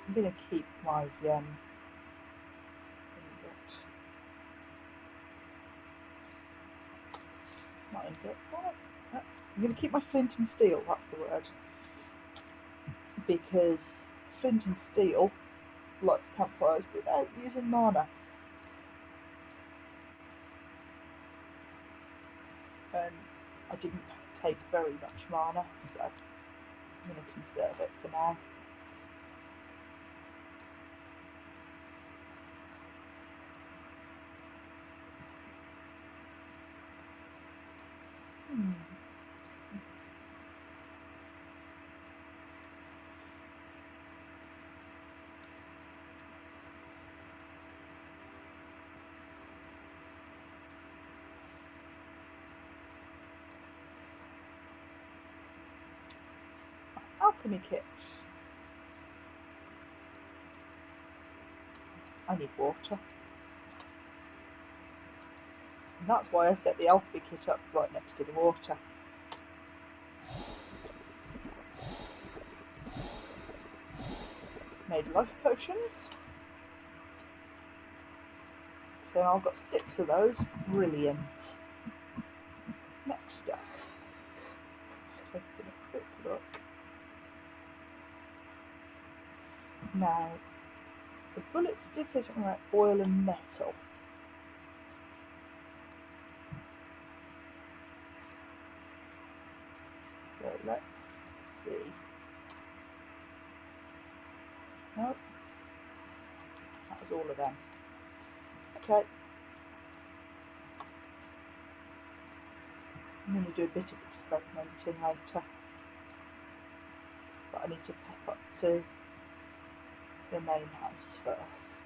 I'm going to keep my ingot. Not ingot. I'm going to keep my flint and steel, that's the word. Because flint and steel lights campfires without using mana. And I didn't take very much mana, so I'm going to conserve it for now. Alchemy kit. I need water. And that's why I set the alchemy kit up right next to the water. Made life potions. So I've got 6 of those. Brilliant. Next up. Just taking a quick look. Now, the bullets did say something like oil and metal. So let's see. Nope. That was all of them. Okay. I'm going to do a bit of experimenting later. But I need to pop up to the main house first.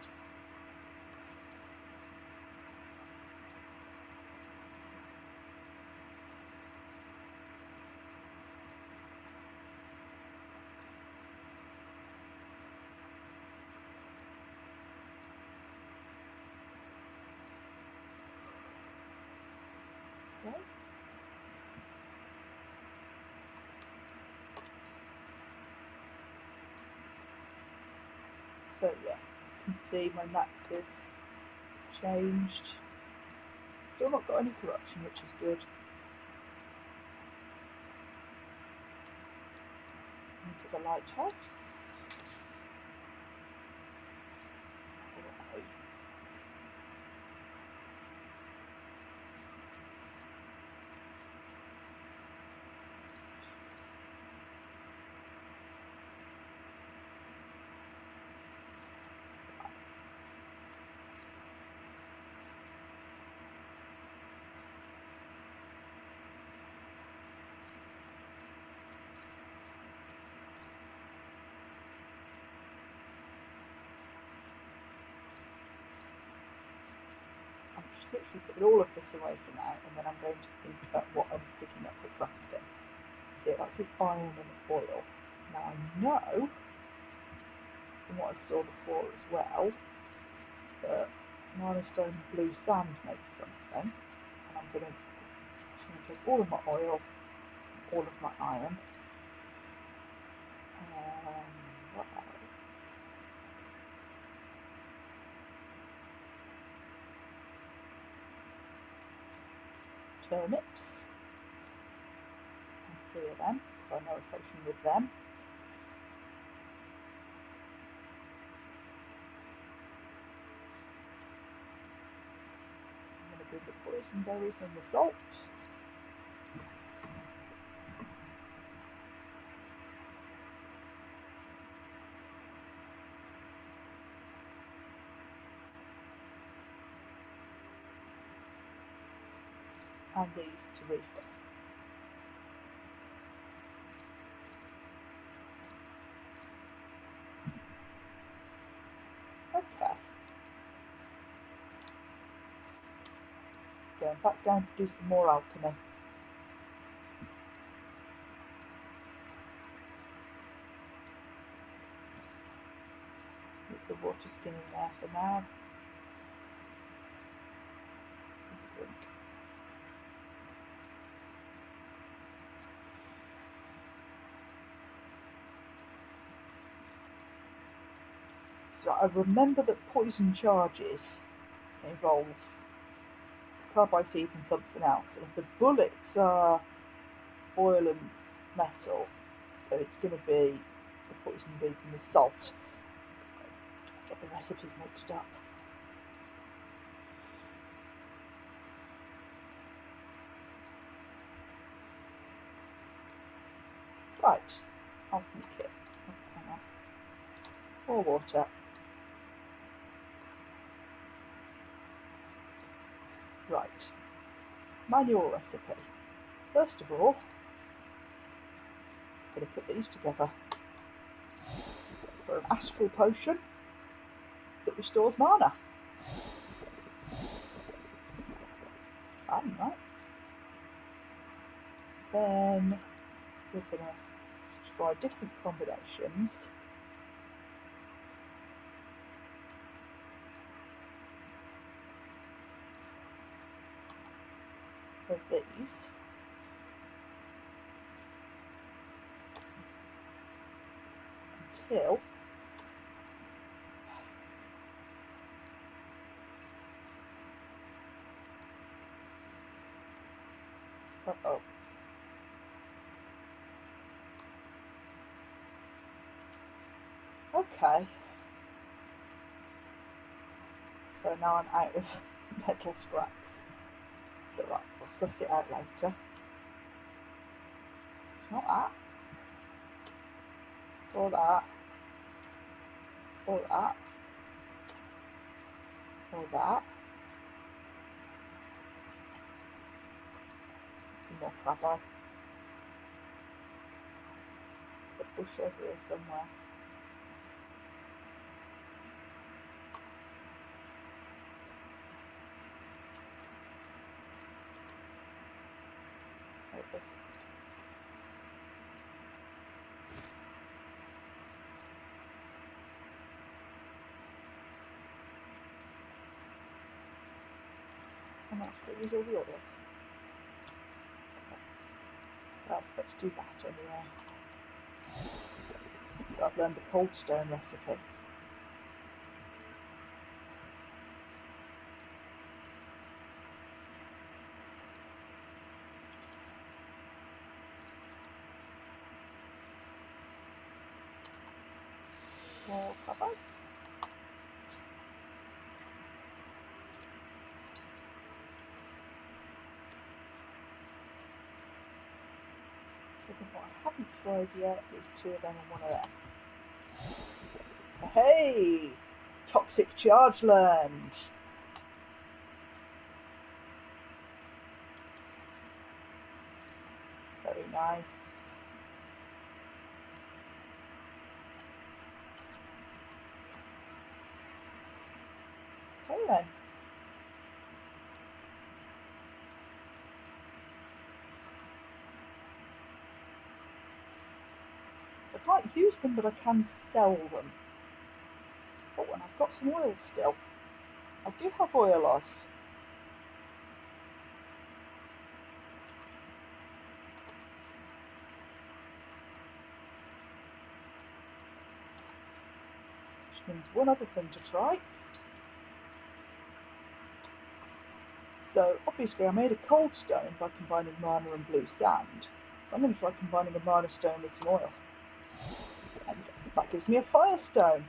Okay. So yeah, you can see my max is changed. Still not got any corruption, which is good. Into the lighthouse. Away. I'm just literally putting all of this away for now, and then I'm going to think about what I'm picking up for crafting. So yeah, that's his iron and oil. Now I know from what I saw before as well, that Mana Stone Blue Sand makes something, and I'm going to take all of my oil, all of my iron. What else? Turnips. And 3 of them, because I know a potion with them. I'm going to bring the poison berries and the salt. And these to refill. Okay. Going back down to do some more alchemy. Leave the water skin in there for now. Drink. So I remember that poison charges involve carbide seeds and something else. And if the bullets are oil and metal, then it's going to be the poison beads and the salt. I get the recipes mixed up. Right, alchemy kit. Hang on. More water. Right, manual recipe. First of all, I'm going to put these together for an Astral Potion that restores mana. Fun, right? Then we're going to try different combinations of these. Until uh-oh. Okay. So now I'm out of metal scraps. So right, we'll suss it out later. It's not that. Or that. Or that. Or that. Some more crab eye. There's a bush over here somewhere. Like this. I'm not going to use all the oil. Well, let's do that anyway. So I've learned the cold stone recipe. More carbide. I think what I haven't tried yet is 2 of them and 1 of them. Hey! Toxic charge learned! Very nice. Okay then. So I can't use them, but I can sell them. got some oil still. I do have oil, Oz. Which means one other thing to try. So obviously I made a cold stone by combining mana and blue sand. So I'm going to try combining a mana stone with some oil. And that gives me a fire stone.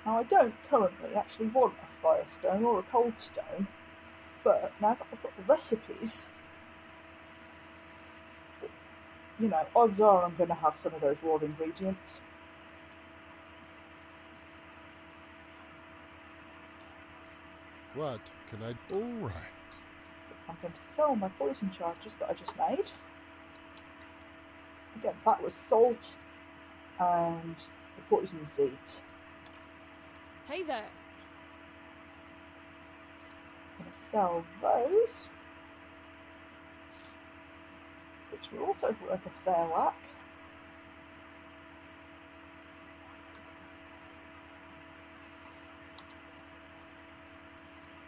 Now I don't currently actually want a fire stone or a cold stone, but now that I've got the recipes, you know, odds are I'm going to have some of those raw ingredients. What can I... All right. So I'm going to sell my poison charges that I just made. Again, that was salt and the poison seeds. Hey there. I'm going to sell those, which were also worth a fair whack.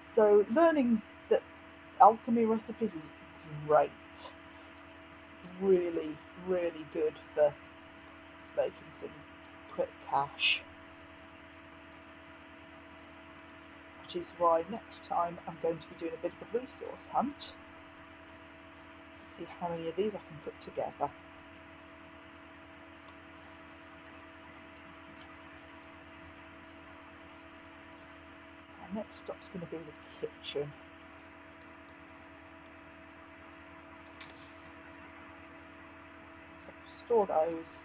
So learning that alchemy recipes is great. Really, really good for making some quick cash. Which is why next time I'm going to be doing a bit of a resource hunt. See how many of these I can put together. Our next stop's going to be the kitchen. So store those,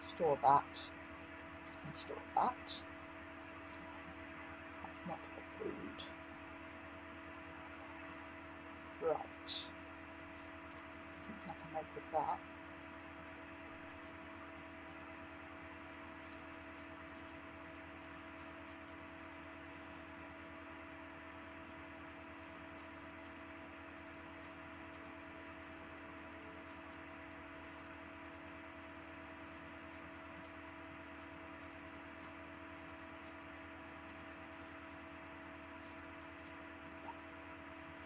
store that, and store that. That's not for food. Right. Something I can make with that.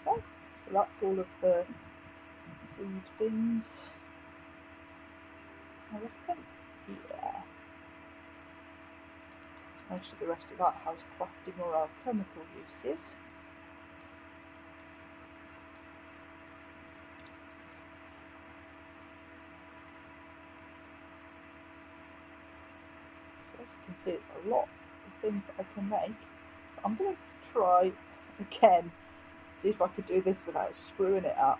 Okay, so that's all of the food things. I reckon. Yeah. Most of the rest of that has crafting or alchemical uses. So as you can see, it's a lot of things that I can make. But I'm going to try again, see if I could do this without screwing it up.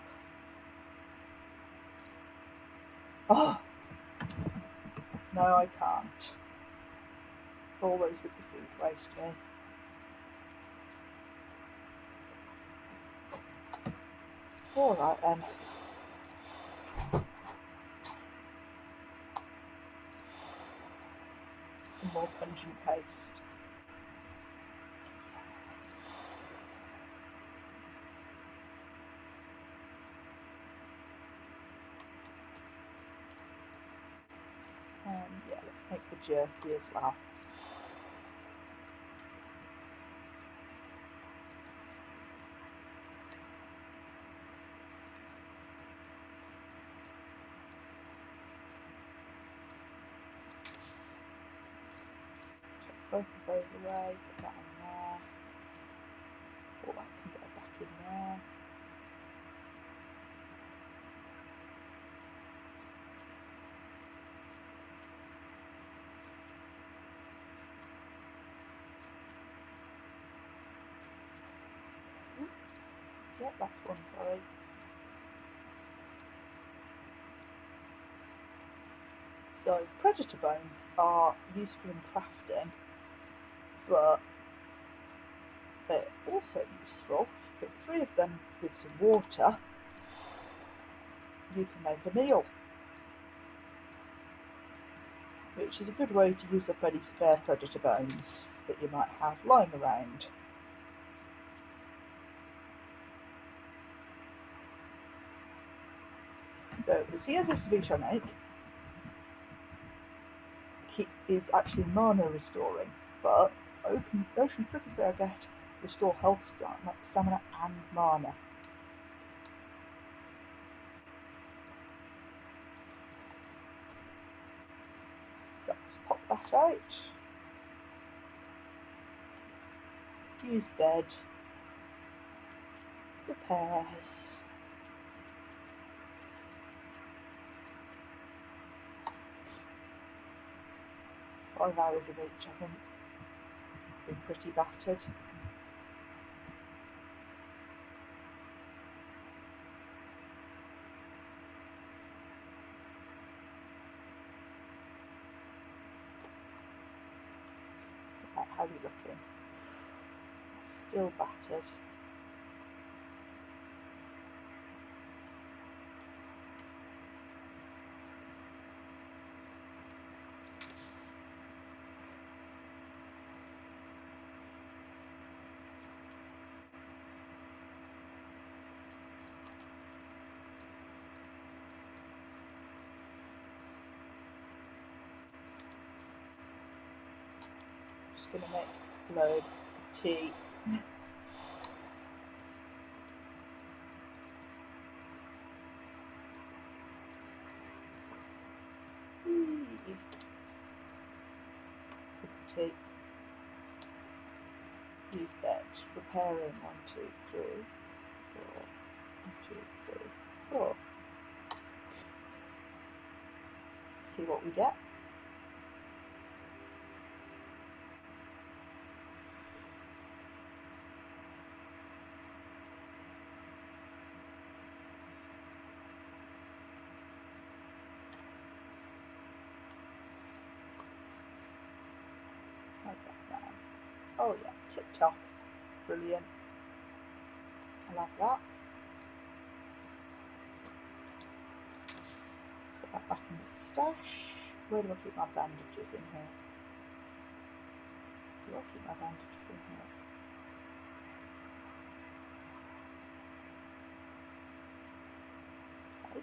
Oh! No, I can't. Always with the food waste, me. Alright then. Some more pungent paste. Yeah, let's make the jerky as well. Take both of those away, put that in there. All that can go back in there. Yep, that's one, sorry. So, predator bones are useful in crafting, but they're also useful. If you put 3 of them with some water, you can make a meal, which is a good way to use up any spare predator bones that you might have lying around. So the Ciezo Svichanek is actually mana restoring, but Ocean Fricassee I get restore health, stamina and mana. So let's pop that out. Use bed. Repairs. $5 hours of each, I think. Been pretty battered. Right, how are we looking? Still battered. Just going to make a load of tea. Tea. Use bed. Repairing 1, 2, 3, 4. 1, 2, 3, 4. See what we get. How's that now? Oh yeah, tip top. Brilliant. I love that. Put that back in the stash. Where do I keep my bandages in here? Do I keep my bandages in here? Okay.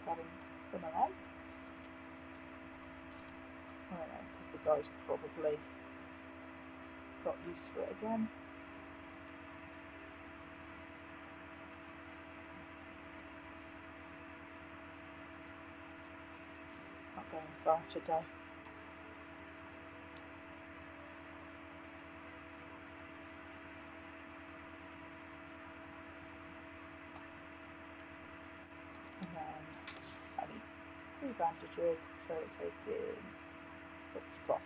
Grabbing some of them. I don't know, because the guy's probably got use for it again. Not going far today. And then I need 3 bandages, so taking 6 cloth.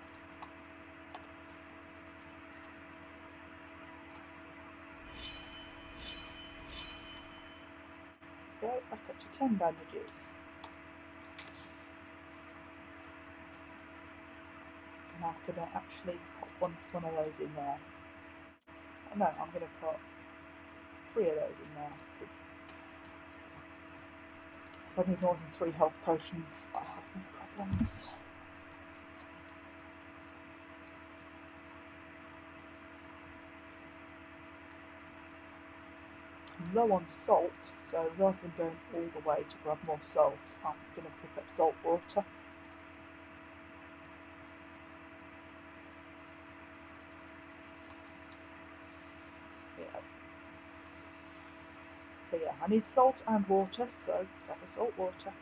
Go back up to 10 bandages. And I'm going to actually pop one of those in there. Oh, no, I'm going to put 3 of those in there, because if I need more than 3 health potions, I have no problems. I'm low on salt, so rather than going all the way to grab more salt, I'm going to pick up salt water. Yeah. So yeah, I need salt and water, so get the salt water.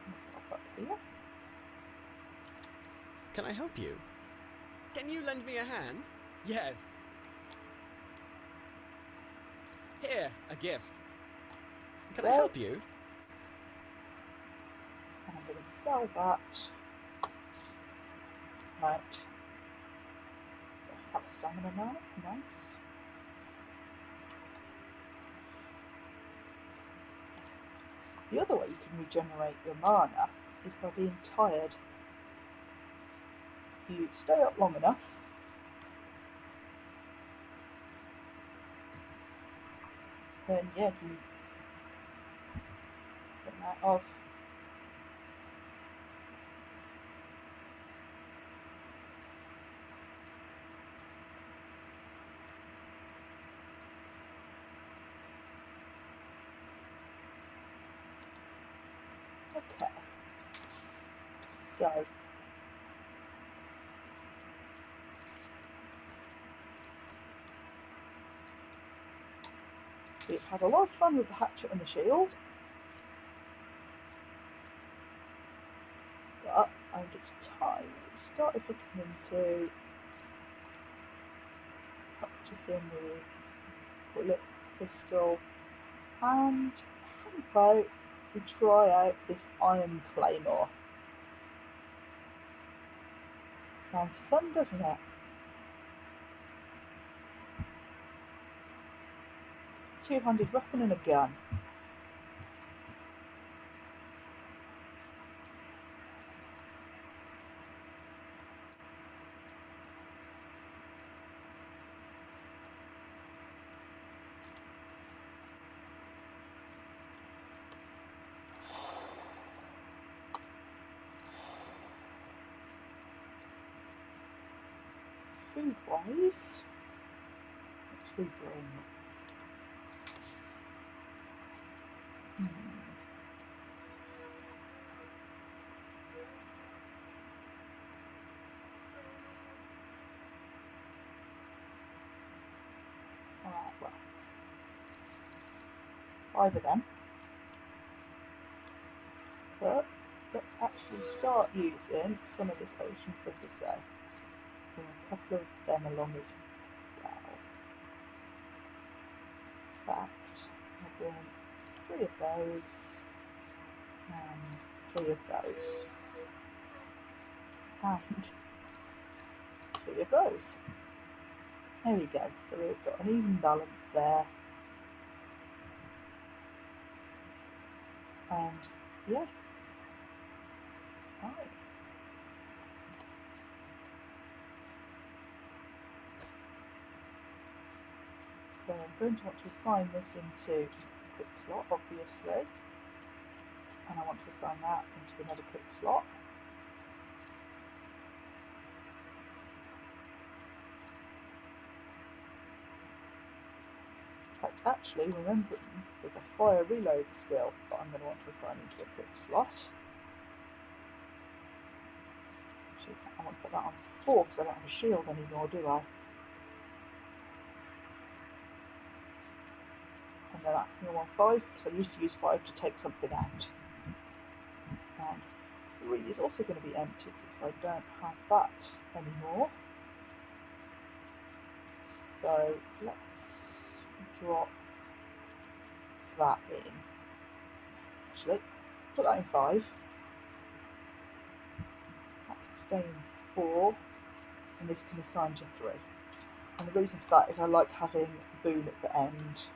Myself up here. Can I help you? Can you lend me a hand? Yes. Here, a gift. Can I help you? And I'm going to sell that. Right. Have a stamina now. Nice. The other way you can regenerate your mana is by being tired. You stay up long enough, then yeah, you Out of. Okay. So. We've had a lot of fun with the hatchet and the shield. But I think it's time we started looking into practicing with bullet pistol, and how about we try out this iron claymore? Sounds fun, doesn't it? Two-handed weapon and a gun. Food-wise, what should we bring? Alright, well, 5 of them. But let's actually start using some of this ocean fricassee. Bring a couple of them along as well. In fact, I'll bring 3 of those and 3 of those. And 3 of those. There we go. So we've got an even balance there. And yeah. Right. So I'm going to want to assign this into a quick slot, obviously. And I want to assign that into another quick slot. In fact, actually, remembering there's a fire reload skill that I'm going to want to assign into a quick slot. Actually, I want to put that on 4 because I don't have a shield anymore, do I? And then that can go on 5 because I used to use 5 to take something out. And 3 is also going to be empty because I don't have that anymore. So let's drop that in. Actually, put that in 5. That can stay in 4, and this can assign to 3. And the reason for that is I like having the boon at the end.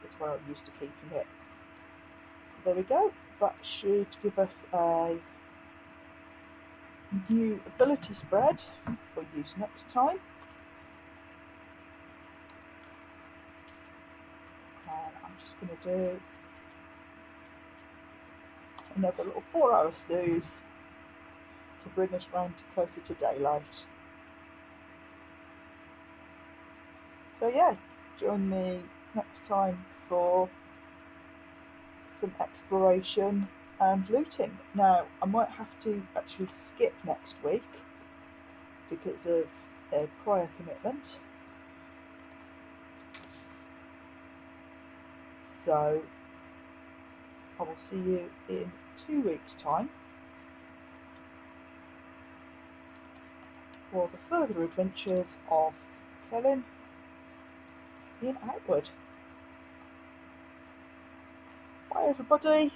It's where I'm used to keeping it. So there we go. That should give us a new ability spread for use next time. And I'm just going to do another little 4-hour snooze to bring us round to closer to daylight. So yeah, join me next time for some exploration and looting. Now, I might have to actually skip next week because of a prior commitment. So I will see you in 2 weeks' time for the further adventures of Kellen in Outward. Bye everybody!